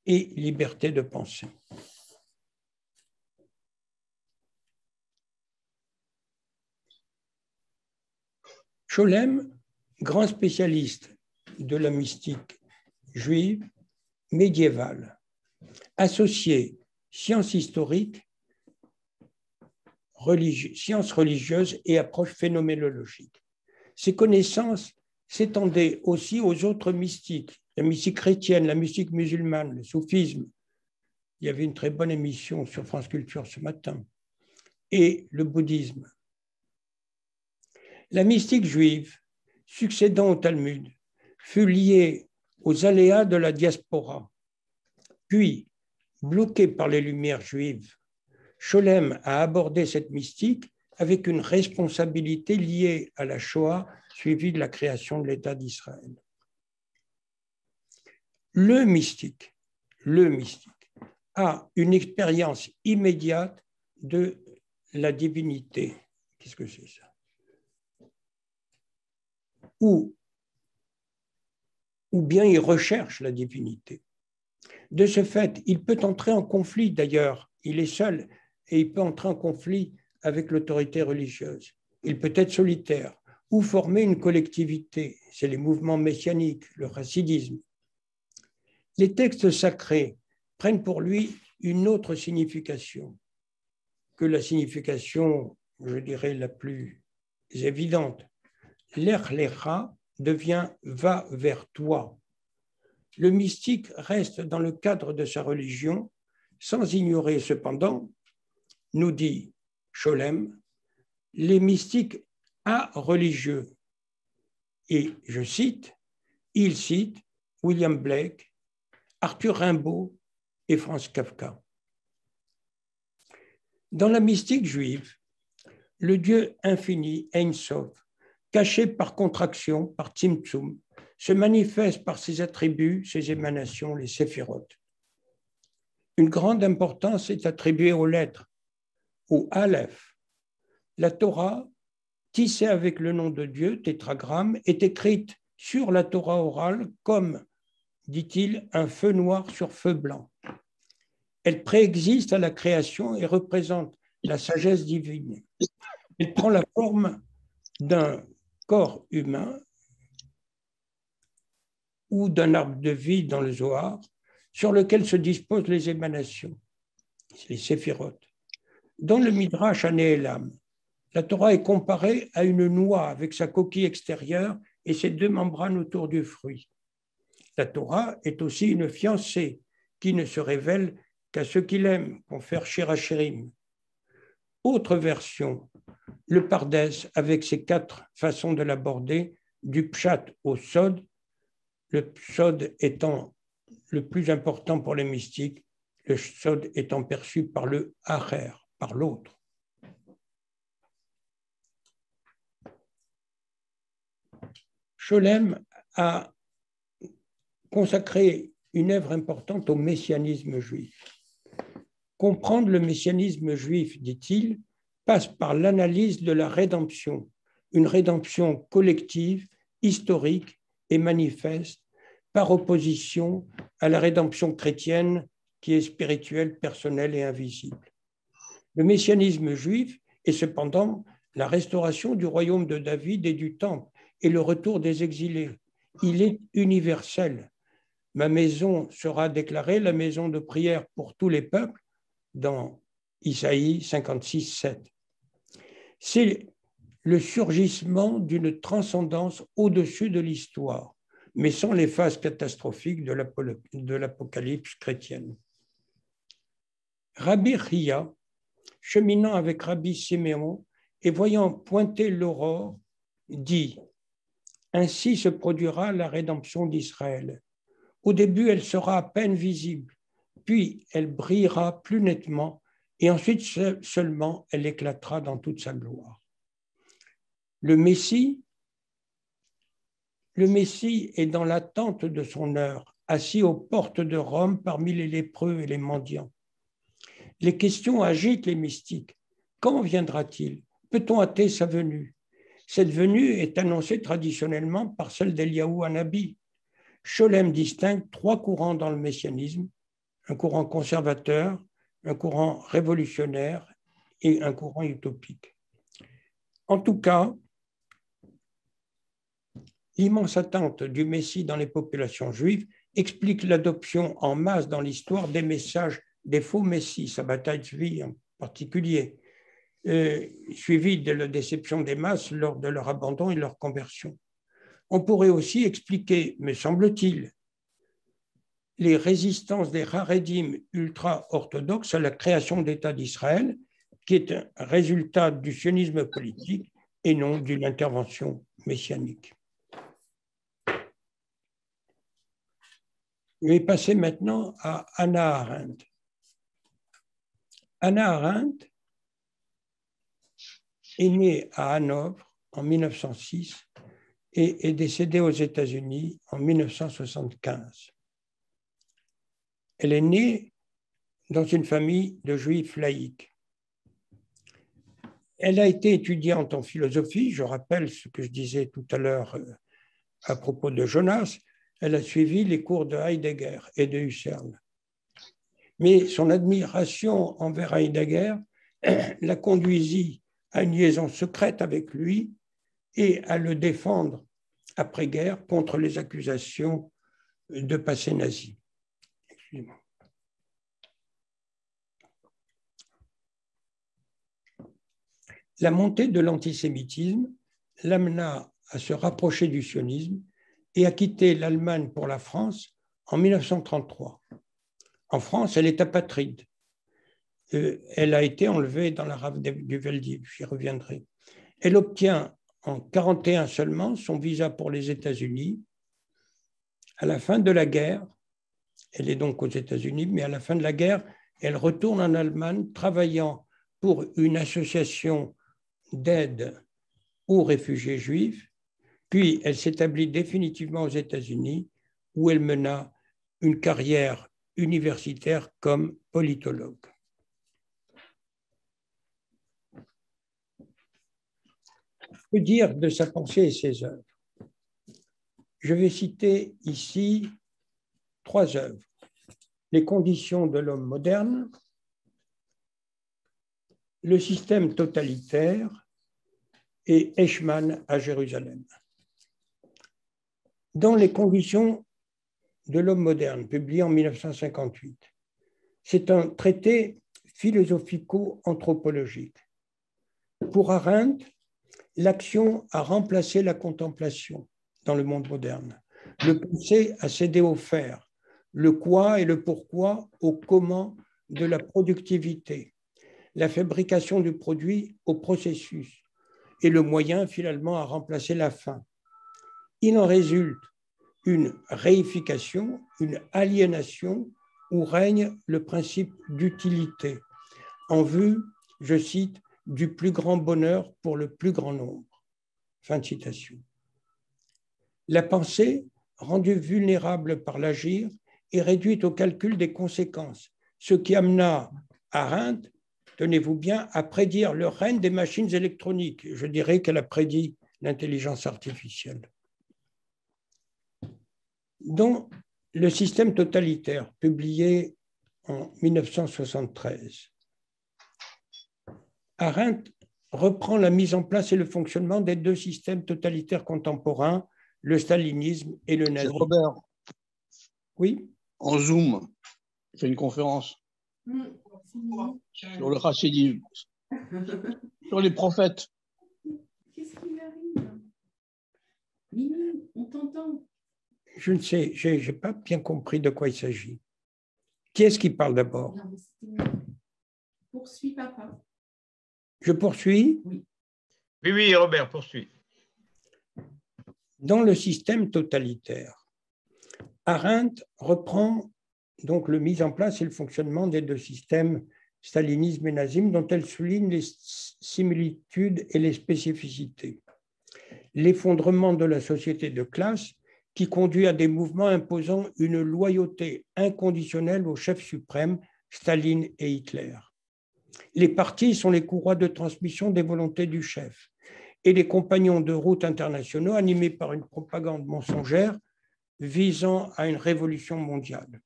et liberté de pensée. Scholem, grand spécialiste de la mystique juive médiévale, associé sciences historiques, sciences religieuses et approches phénoménologiques. Ces connaissances s'étendaient aussi aux autres mystiques, la mystique chrétienne, la mystique musulmane, le soufisme. Il y avait une très bonne émission sur France Culture ce matin. Et le bouddhisme. La mystique juive, succédant au Talmud, fut liée aux aléas de la diaspora. Puis, bloquée par les Lumières juives, Scholem a abordé cette mystique avec une responsabilité liée à la Shoah, suivie de la création de l'État d'Israël. Le mystique a une expérience immédiate de la divinité. Qu'est-ce que c'est ça? Ou bien il recherche la divinité. De ce fait, il peut entrer en conflit, d'ailleurs, il est seul, et il peut entrer en conflit avec l'autorité religieuse. Il peut être solitaire ou former une collectivité. C'est les mouvements messianiques, le chassidisme. Les textes sacrés prennent pour lui une autre signification que la signification, je dirais, la plus évidente. Lech lecha devient va vers toi. Le mystique reste dans le cadre de sa religion, sans ignorer cependant, nous dit Scholem, les mystiques religieux. Et je cite, il cite William Blake, Arthur Rimbaud et Franz Kafka. Dans la mystique juive, le Dieu infini, Ein Sof, caché par contraction, par Tzimtzum, se manifeste par ses attributs, ses émanations, les séphirotes. Une grande importance est attribuée aux lettres, au Aleph. La Torah, tissée avec le nom de Dieu, tétragramme, est écrite sur la Torah orale comme, dit-il, un feu noir sur feu blanc. Elle préexiste à la création et représente la sagesse divine. Elle prend la forme d'un corps humain ou d'un arbre de vie dans le Zohar, sur lequel se disposent les émanations, les séphirotes. Dans le Midrash Anéelam, la Torah est comparée à une noix avec sa coquille extérieure et ses deux membranes autour du fruit. La Torah est aussi une fiancée qui ne se révèle qu'à ceux qui l'aiment, confère Shir HaShirim. Autre version, le Pardes avec ses 4 façons de l'aborder, du Pshat au Sod, le Sod étant le plus important pour les mystiques, le Sod étant perçu par le Acher, par l'autre. Scholem a consacré une œuvre importante au messianisme juif. Comprendre le messianisme juif, dit-il, passe par l'analyse de la rédemption, une rédemption collective, historique et manifeste, par opposition à la rédemption chrétienne qui est spirituelle, personnelle et invisible. Le messianisme juif est cependant la restauration du royaume de David et du temple et le retour des exilés. Il est universel. Ma maison sera déclarée la maison de prière pour tous les peuples dans Isaïe 56, 7. C'est le surgissement d'une transcendance au-dessus de l'histoire, mais sans les phases catastrophiques de l'apocalypse chrétienne. Rabbi Chia, cheminant avec Rabbi Siméon et voyant pointer l'aurore, dit « Ainsi se produira la rédemption d'Israël. Au début, elle sera à peine visible, puis elle brillera plus nettement, et ensuite seulement elle éclatera dans toute sa gloire. » Le Messie est dans l'attente de son heure, assis aux portes de Rome parmi les lépreux et les mendiants. Les questions agitent les mystiques. Quand viendra-t-il? Peut-on hâter sa venue? Cette venue est annoncée traditionnellement par celle d'Eliaou Hanabi. Scholem distingue 3 courants dans le messianisme, un courant conservateur, un courant révolutionnaire et un courant utopique. En tout cas, l'immense attente du Messie dans les populations juives explique l'adoption en masse dans l'histoire des messages des faux messies, Sabbatai en particulier, suivi de la déception des masses lors de leur abandon et leur conversion. On pourrait aussi expliquer, me semble-t-il, les résistances des Haredim ultra-orthodoxes à la création d'État d'Israël, qui est un résultat du sionisme politique et non d'une intervention messianique. Je vais passer maintenant à Hannah Arendt. Hannah Arendt est née à Hanovre en 1906 et est décédée aux États-Unis en 1975. Elle est née dans une famille de juifs laïcs. Elle a été étudiante en philosophie, je rappelle ce que je disais tout à l'heure à propos de Jonas, elle a suivi les cours de Heidegger et de Husserl. Mais son admiration envers Heidegger la conduisit à une liaison secrète avec lui et à le défendre après-guerre contre les accusations de passé nazi. Excusez-moi. La montée de l'antisémitisme l'amena à se rapprocher du sionisme et à quitter l'Allemagne pour la France en 1933. En France, elle est apatride. Elle a été enlevée dans la rave du Veldiv, j'y reviendrai. Elle obtient en 1941 seulement son visa pour les États-Unis. À la fin de la guerre, elle est donc aux États-Unis, mais à la fin de la guerre, elle retourne en Allemagne travaillant pour une association d'aide aux réfugiés juifs, puis elle s'établit définitivement aux États-Unis où elle mena une carrière universitaire comme politologue. Que dire de sa pensée et ses œuvres? Je vais citer ici 3 œuvres. Les conditions de l'homme moderne, le système totalitaire et Eichmann à Jérusalem. Dans les conditions de l'homme moderne, publié en 1958, c'est un traité philosophico-anthropologique. Pour Arendt, l'action a remplacé la contemplation dans le monde moderne. Le penser a cédé au faire, le quoi et le pourquoi au comment de la productivité, la fabrication du produit au processus et le moyen finalement a remplacé la fin. Il en résulte une réification, une aliénation où règne le principe d'utilité en vue, je cite, du plus grand bonheur pour le plus grand nombre. Fin de citation. La pensée, rendue vulnérable par l'agir, est réduite au calcul des conséquences, ce qui amena Arendt, tenez-vous bien, à prédire le règne des machines électroniques. Je dirais qu'elle a prédit l'intelligence artificielle. Dans le système totalitaire, publié en 1973, Arendt reprend la mise en place et le fonctionnement des 2 systèmes totalitaires contemporains, le stalinisme et le nazisme. C'est Robert. Oui. En Zoom, il fait une conférence sur le chassidisme, sur les prophètes. Qu'est-ce qui lui arrive? Mimi, on t'entend. Je ne sais, je n'ai pas bien compris de quoi il s'agit. Qui est-ce qui parle d'abord? Poursuis, papa. Je poursuis? Oui. Oui, Robert, poursuis. Dans le système totalitaire, Arendt reprend donc la mise en place et le fonctionnement des 2 systèmes, stalinisme et nazisme, dont elle souligne les similitudes et les spécificités. L'effondrement de la société de classe qui conduit à des mouvements imposant une loyauté inconditionnelle au chef suprême, Staline et Hitler. Les partis sont les courroies de transmission des volontés du chef et les compagnons de route internationaux animés par une propagande mensongère visant à une révolution mondiale.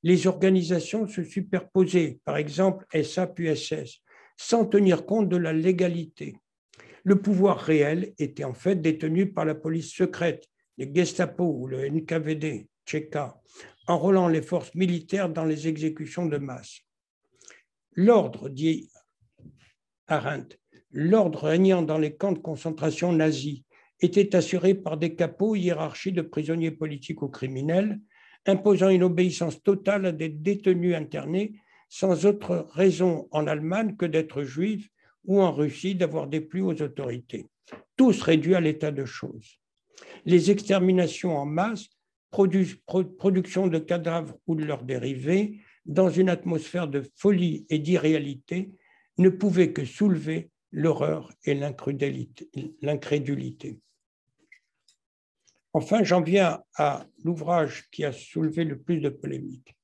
Les organisations se superposaient, par exemple SA puis SS, sans tenir compte de la légalité. Le pouvoir réel était en fait détenu par la police secrète, les Gestapo ou le NKVD, Tchéka, enrôlant les forces militaires dans les exécutions de masse. L'ordre, dit Arendt, l'ordre régnant dans les camps de concentration nazis était assuré par des capots, hiérarchie de prisonniers politiques ou criminels, imposant une obéissance totale à des détenus internés sans autre raison en Allemagne que d'être juifs ou en Russie d'avoir déplu aux autorités. Tous réduits à l'état de choses. Les exterminations en masse, production de cadavres ou de leurs dérivés, dans une atmosphère de folie et d'irréalité, ne pouvaient que soulever l'horreur et l'incrédulité. Enfin, j'en viens à l'ouvrage qui a soulevé le plus de polémiques.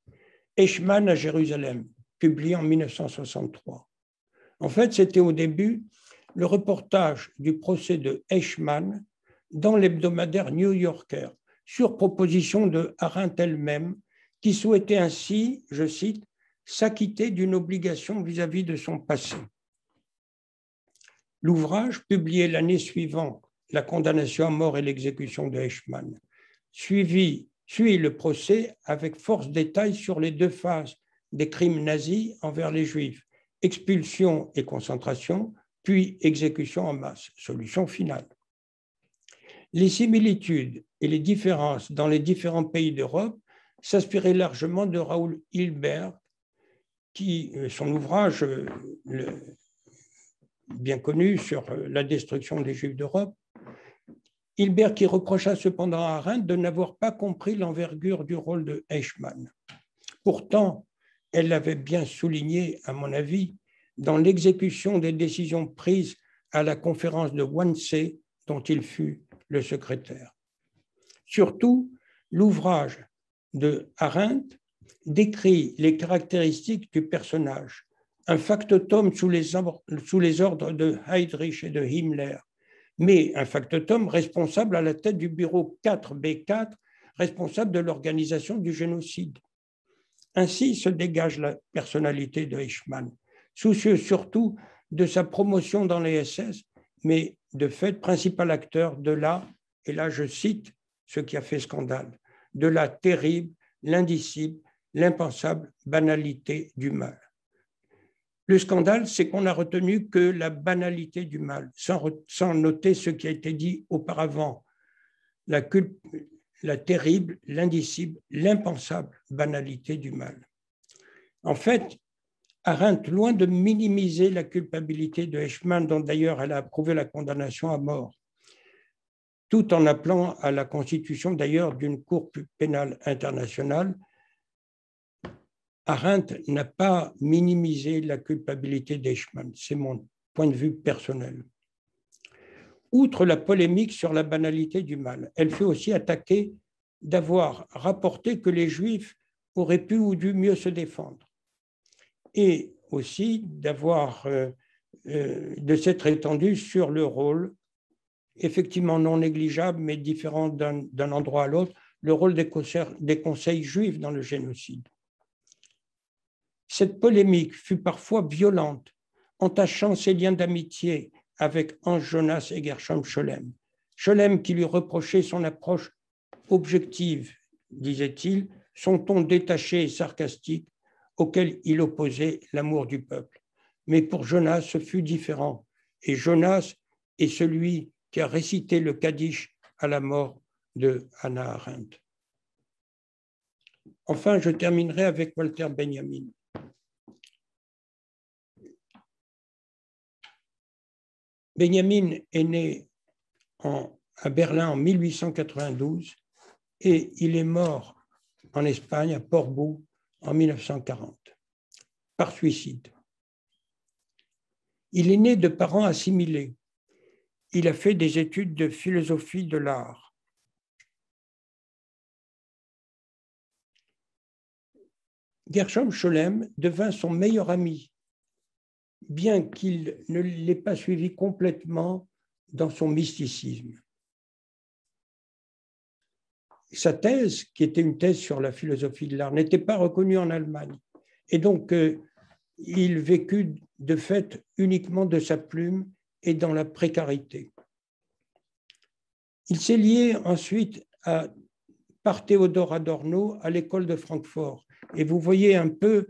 Eichmann à Jérusalem, publié en 1963. En fait, c'était au début le reportage du procès de Eichmann dans l'hebdomadaire New Yorker, sur proposition de Arendt elle-même, qui souhaitait ainsi, je cite, s'acquitter d'une obligation vis-à-vis de son passé. L'ouvrage, publié l'année suivante la condamnation à mort et l'exécution de Eichmann, suit le procès avec force détails sur les deux phases des crimes nazis envers les Juifs, expulsion et concentration, puis exécution en masse, solution finale. Les similitudes et les différences dans les différents pays d'Europe s'inspiraient largement de Raoul Hilberg, qui, son ouvrage bien connu sur la destruction des Juifs d'Europe, Hilberg qui reprocha cependant à Arendt de n'avoir pas compris l'envergure du rôle de Eichmann. Pourtant, elle l'avait bien souligné, à mon avis, dans l'exécution des décisions prises à la conférence de Wannsee, dont il fut le secrétaire. Surtout, l'ouvrage de Arendt décrit les caractéristiques du personnage, un factotum sous les ordres de Heydrich et de Himmler, mais un factotum responsable à la tête du bureau 4B4, responsable de l'organisation du génocide. Ainsi se dégage la personnalité de Eichmann, soucieux surtout de sa promotion dans les SS, mais de fait principal acteur de la, et là je cite ce qui a fait scandale, de la terrible, l'indicible, l'impensable banalité du mal. Le scandale, c'est qu'on n'a retenu que la banalité du mal, sans noter ce qui a été dit auparavant, la terrible, l'indicible, l'impensable banalité du mal. En fait, Arendt, loin de minimiser la culpabilité de Eichmann, dont d'ailleurs elle a approuvé la condamnation à mort, tout en appelant à la constitution d'ailleurs d'une cour pénale internationale, Arendt n'a pas minimisé la culpabilité d'Eichmann, c'est mon point de vue personnel. Outre la polémique sur la banalité du mal, elle fut aussi attaquée d'avoir rapporté que les Juifs auraient pu ou dû mieux se défendre, et aussi de s'être étendue sur le rôle, effectivement non négligeable, mais différent d'un endroit à l'autre, le rôle des conseils juifs dans le génocide. Cette polémique fut parfois violente, entachant ses liens d'amitié avec Hans Jonas et Gershom Scholem. Scholem qui lui reprochait son approche objective, disait-il, son ton détaché et sarcastique, auquel il opposait l'amour du peuple. Mais pour Jonas, ce fut différent. Et Jonas est celui qui a récité le Kaddish à la mort de Hannah Arendt. Enfin, je terminerai avec Walter Benjamin. Benjamin est né à Berlin en 1892 et il est mort en Espagne, à Portbou, en 1940, par suicide. Il est né de parents assimilés. Il a fait des études de philosophie de l'art. Gershom Scholem devint son meilleur ami, bien qu'il ne l'ait pas suivi complètement dans son mysticisme. Sa thèse, qui était une thèse sur la philosophie de l'art, n'était pas reconnue en Allemagne. Et donc, il vécut de fait uniquement de sa plume et dans la précarité. Il s'est lié ensuite à par Théodore Adorno à l'école de Francfort. Et vous voyez un peu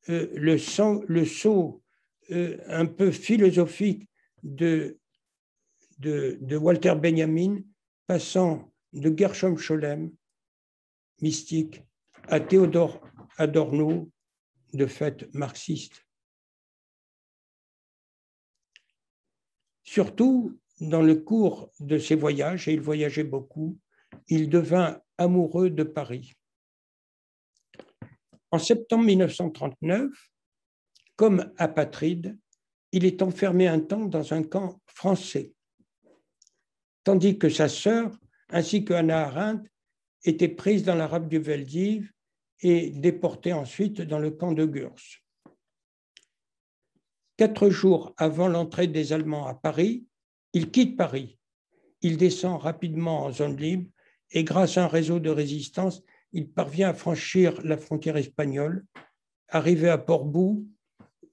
le saut un peu philosophique de Walter Benjamin, passant de Gershom Scholem, mystique, à Théodore Adorno, de fait marxiste. Surtout, dans le cours de ses voyages, et il voyageait beaucoup, il devint amoureux de Paris. En septembre 1939, comme apatride, il est enfermé un temps dans un camp français, tandis que sa sœur, ainsi que Hannah Arendt, étaient prises dans la rafle du Veldiv et déportées ensuite dans le camp de Gurs. 4 jours avant l'entrée des Allemands à Paris, il quitte Paris. Il descend rapidement en zone libre et grâce à un réseau de résistance, il parvient à franchir la frontière espagnole. Arrivé à Portbou,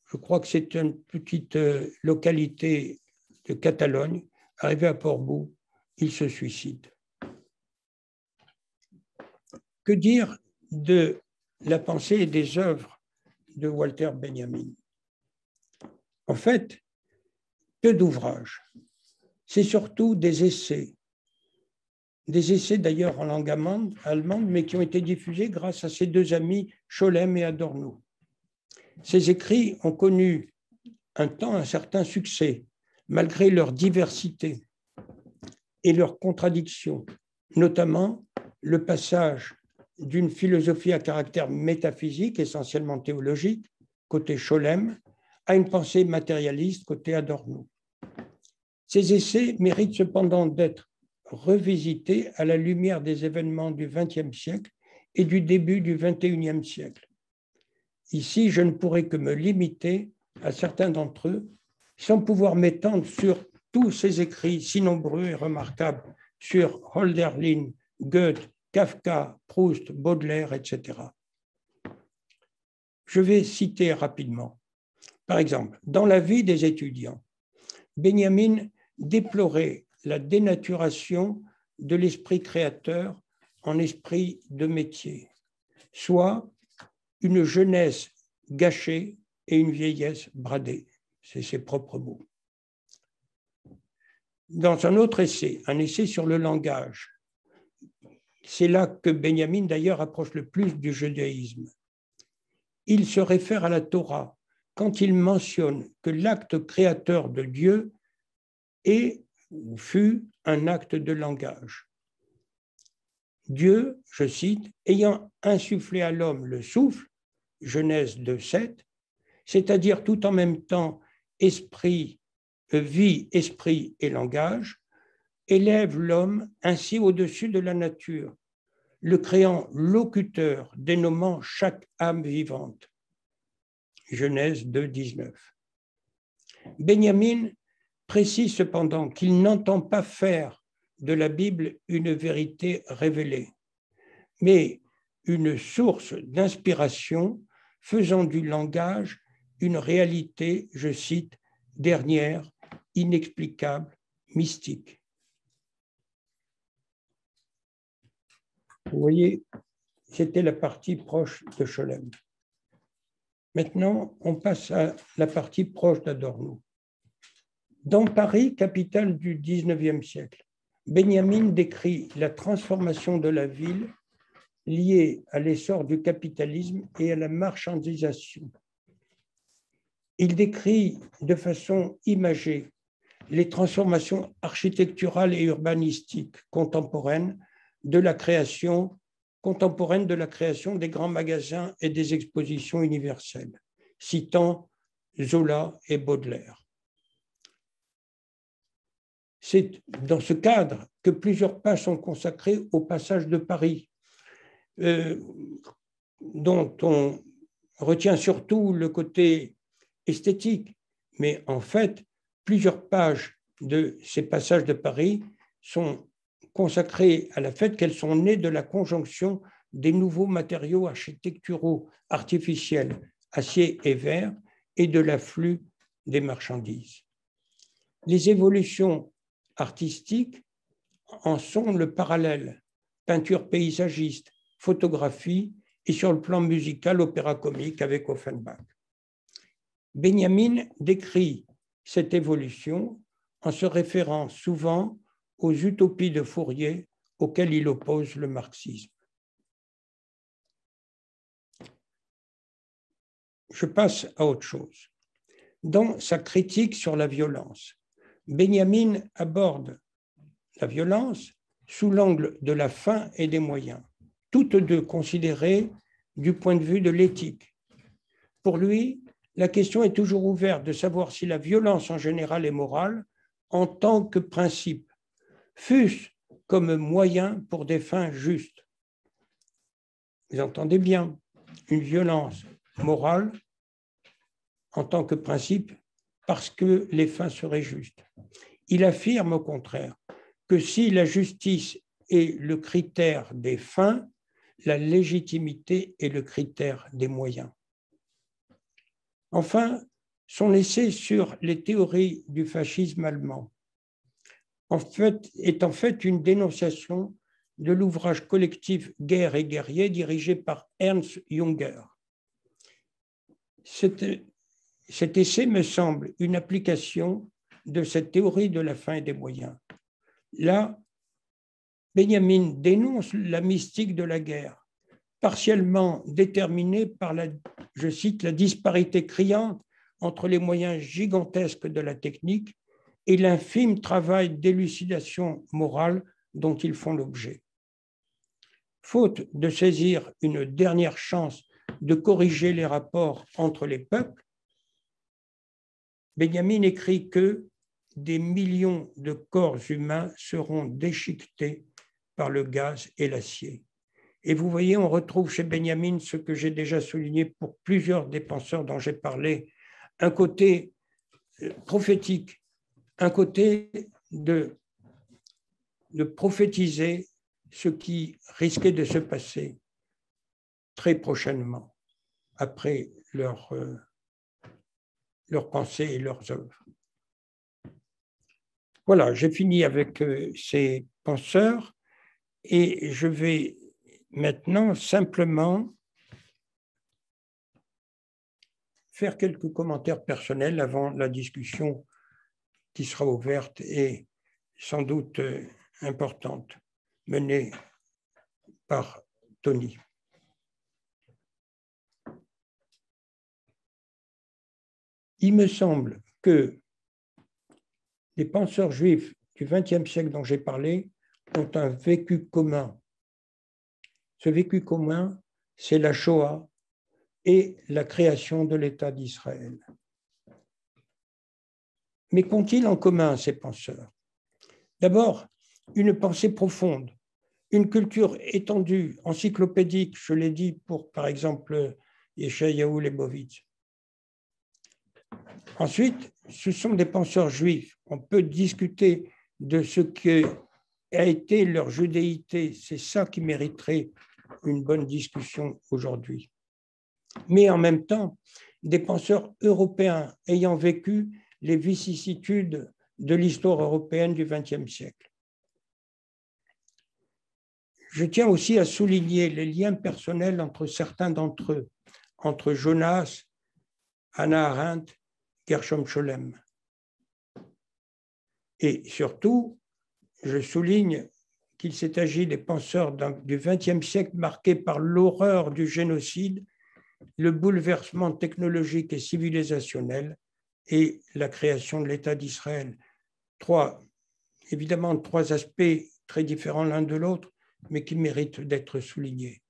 je crois que c'est une petite localité de Catalogne, arrivé à Portbou, il se suicide. Que dire de la pensée et des œuvres de Walter Benjamin? En fait, peu d'ouvrages. C'est surtout des essais d'ailleurs en langue allemande, mais qui ont été diffusés grâce à ses 2 amis, Scholem et Adorno. Ces écrits ont connu un temps un certain succès, malgré leur diversité et leurs contradictions, notamment le passage d'une philosophie à caractère métaphysique, essentiellement théologique, côté Scholem, à une pensée matérialiste, côté Adorno. Ces essais méritent cependant d'être revisités à la lumière des événements du XXe siècle et du début du XXIe siècle. Ici, je ne pourrai que me limiter à certains d'entre eux, sans pouvoir m'étendre sur tous ces écrits si nombreux et remarquables sur Hölderlin, Goethe, Kafka, Proust, Baudelaire, etc. Je vais citer rapidement. Par exemple, dans la vie des étudiants, Benjamin déplorait la dénaturation de l'esprit créateur en esprit de métier, soit une jeunesse gâchée et une vieillesse bradée. C'est ses propres mots. Dans un autre essai, un essai sur le langage, c'est là que Benjamin d'ailleurs approche le plus du judaïsme. Il se réfère à la Torah quand il mentionne que l'acte créateur de Dieu est ou fut un acte de langage. Dieu, je cite, ayant insufflé à l'homme le souffle, Genèse 2:7, c'est-à-dire tout en même temps esprit, vie, esprit et langage, élève l'homme ainsi au-dessus de la nature, le créant locuteur, dénommant chaque âme vivante. Genèse 2:19. Benjamin précise cependant qu'il n'entend pas faire de la Bible une vérité révélée, mais une source d'inspiration faisant du langage une réalité, je cite, dernière, inexplicable, mystique. Vous voyez, c'était la partie proche de Scholem. Maintenant, on passe à la partie proche d'Adorno. Dans Paris, capitale du XIXe siècle, Benjamin décrit la transformation de la ville liée à l'essor du capitalisme et à la marchandisation. Il décrit de façon imagée les transformations architecturales et urbanistiques contemporaines de la création des grands magasins et des expositions universelles, citant Zola et Baudelaire. C'est dans ce cadre que plusieurs pages sont consacrées au passage de Paris, dont on retient surtout le côté esthétique. Mais en fait, plusieurs pages de ces passages de Paris sont consacrées à la fait qu'elles sont nées de la conjonction des nouveaux matériaux architecturaux artificiels, acier et verre, et de l'afflux des marchandises. Les évolutions artistiques en sont le parallèle, peinture paysagiste, photographie et sur le plan musical, opéra comique avec Offenbach. Benjamin décrit cette évolution en se référant souvent aux utopies de Fourier auxquelles il oppose le marxisme. Je passe à autre chose. Dans sa critique sur la violence, Benjamin aborde la violence sous l'angle de la fin et des moyens, toutes deux considérées du point de vue de l'éthique. Pour lui, la question est toujours ouverte de savoir si la violence en général est morale en tant que principe, fût-ce comme moyen pour des fins justes. Vous entendez bien, une violence morale en tant que principe parce que les fins seraient justes. Il affirme au contraire que si la justice est le critère des fins, la légitimité est le critère des moyens. Enfin, son essai sur les théories du fascisme allemand est en fait une dénonciation de l'ouvrage collectif Guerre et guerriers dirigé par Ernst Junger. Cet essai me semble une application de cette théorie de la fin et des moyens. Là, Benjamin dénonce la mystique de la guerre, partiellement déterminée par je cite, la disparité criante entre les moyens gigantesques de la technique et l'infime travail d'élucidation morale dont ils font l'objet. Faute de saisir une dernière chance de corriger les rapports entre les peuples, Benjamin écrit que des millions de corps humains seront déchiquetés par le gaz et l'acier. Et vous voyez, on retrouve chez Benjamin ce que j'ai déjà souligné pour plusieurs des penseurs dont j'ai parlé, un côté prophétique, un côté de prophétiser ce qui risquait de se passer très prochainement après leurs pensées et leurs œuvres. Voilà, j'ai fini avec ces penseurs et je vais maintenant simplement faire quelques commentaires personnels avant la discussion qui sera ouverte et sans doute importante, menée par Tony. Il me semble que les penseurs juifs du XXe siècle dont j'ai parlé ont un vécu commun. Ce vécu commun, c'est la Shoah et la création de l'État d'Israël. Mais qu'ont-ils en commun, ces penseurs? D'abord, une pensée profonde, une culture étendue, encyclopédique, je l'ai dit pour, par exemple, Yeshayahu Leibovitz. Ensuite, ce sont des penseurs juifs. On peut discuter de ce qu'a été leur judéité. C'est ça qui mériterait une bonne discussion aujourd'hui. Mais en même temps, des penseurs européens ayant vécu les vicissitudes de l'histoire européenne du XXe siècle. Je tiens aussi à souligner les liens personnels entre certains d'entre eux, entre Jonas, Hannah Arendt, Gershom Scholem. Et surtout, je souligne qu'il s'est agi des penseurs du XXe siècle marqués par l'horreur du génocide, le bouleversement technologique et civilisationnel et la création de l'État d'Israël. Évidemment, trois aspects très différents l'un de l'autre, mais qui méritent d'être soulignés.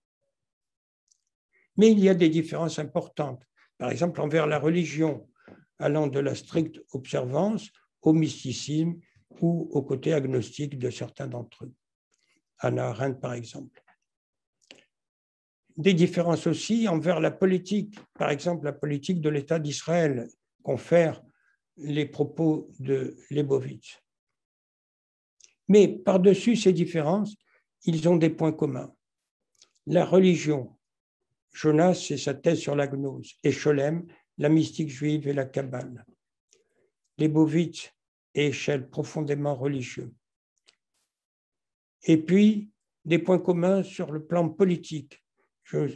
Mais il y a des différences importantes, par exemple envers la religion, allant de la stricte observance au mysticisme ou au côté agnostique de certains d'entre eux. Hannah Arendt, par exemple. Des différences aussi envers la politique, par exemple la politique de l'État d'Israël, confèrent les propos de Leibovitz. Mais par-dessus ces différences, ils ont des points communs. La religion, Jonas et sa thèse sur la gnose, et Scholem, la mystique juive et la Kabbale. Leibovitz et Heschel, profondément religieux. Et puis, des points communs sur le plan politique. Je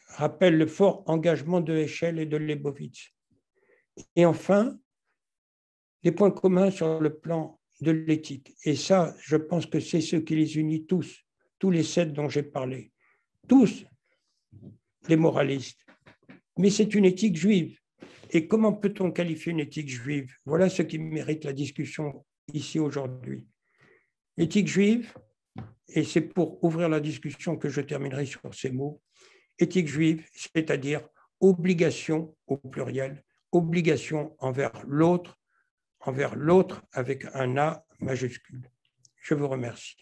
rappelle le fort engagement de Heschel et de Leibowitz. Et enfin, des points communs sur le plan de l'éthique. Et ça, je pense que c'est ce qui les unit tous les 7 dont j'ai parlé. Tous des moralistes. Mais c'est une éthique juive. Et comment peut-on qualifier une éthique juive? Voilà ce qui mérite la discussion ici aujourd'hui. L'éthique juive, et c'est pour ouvrir la discussion que je terminerai sur ces mots, éthique juive, c'est-à-dire obligation au pluriel, obligation envers l'autre avec un A majuscule. Je vous remercie.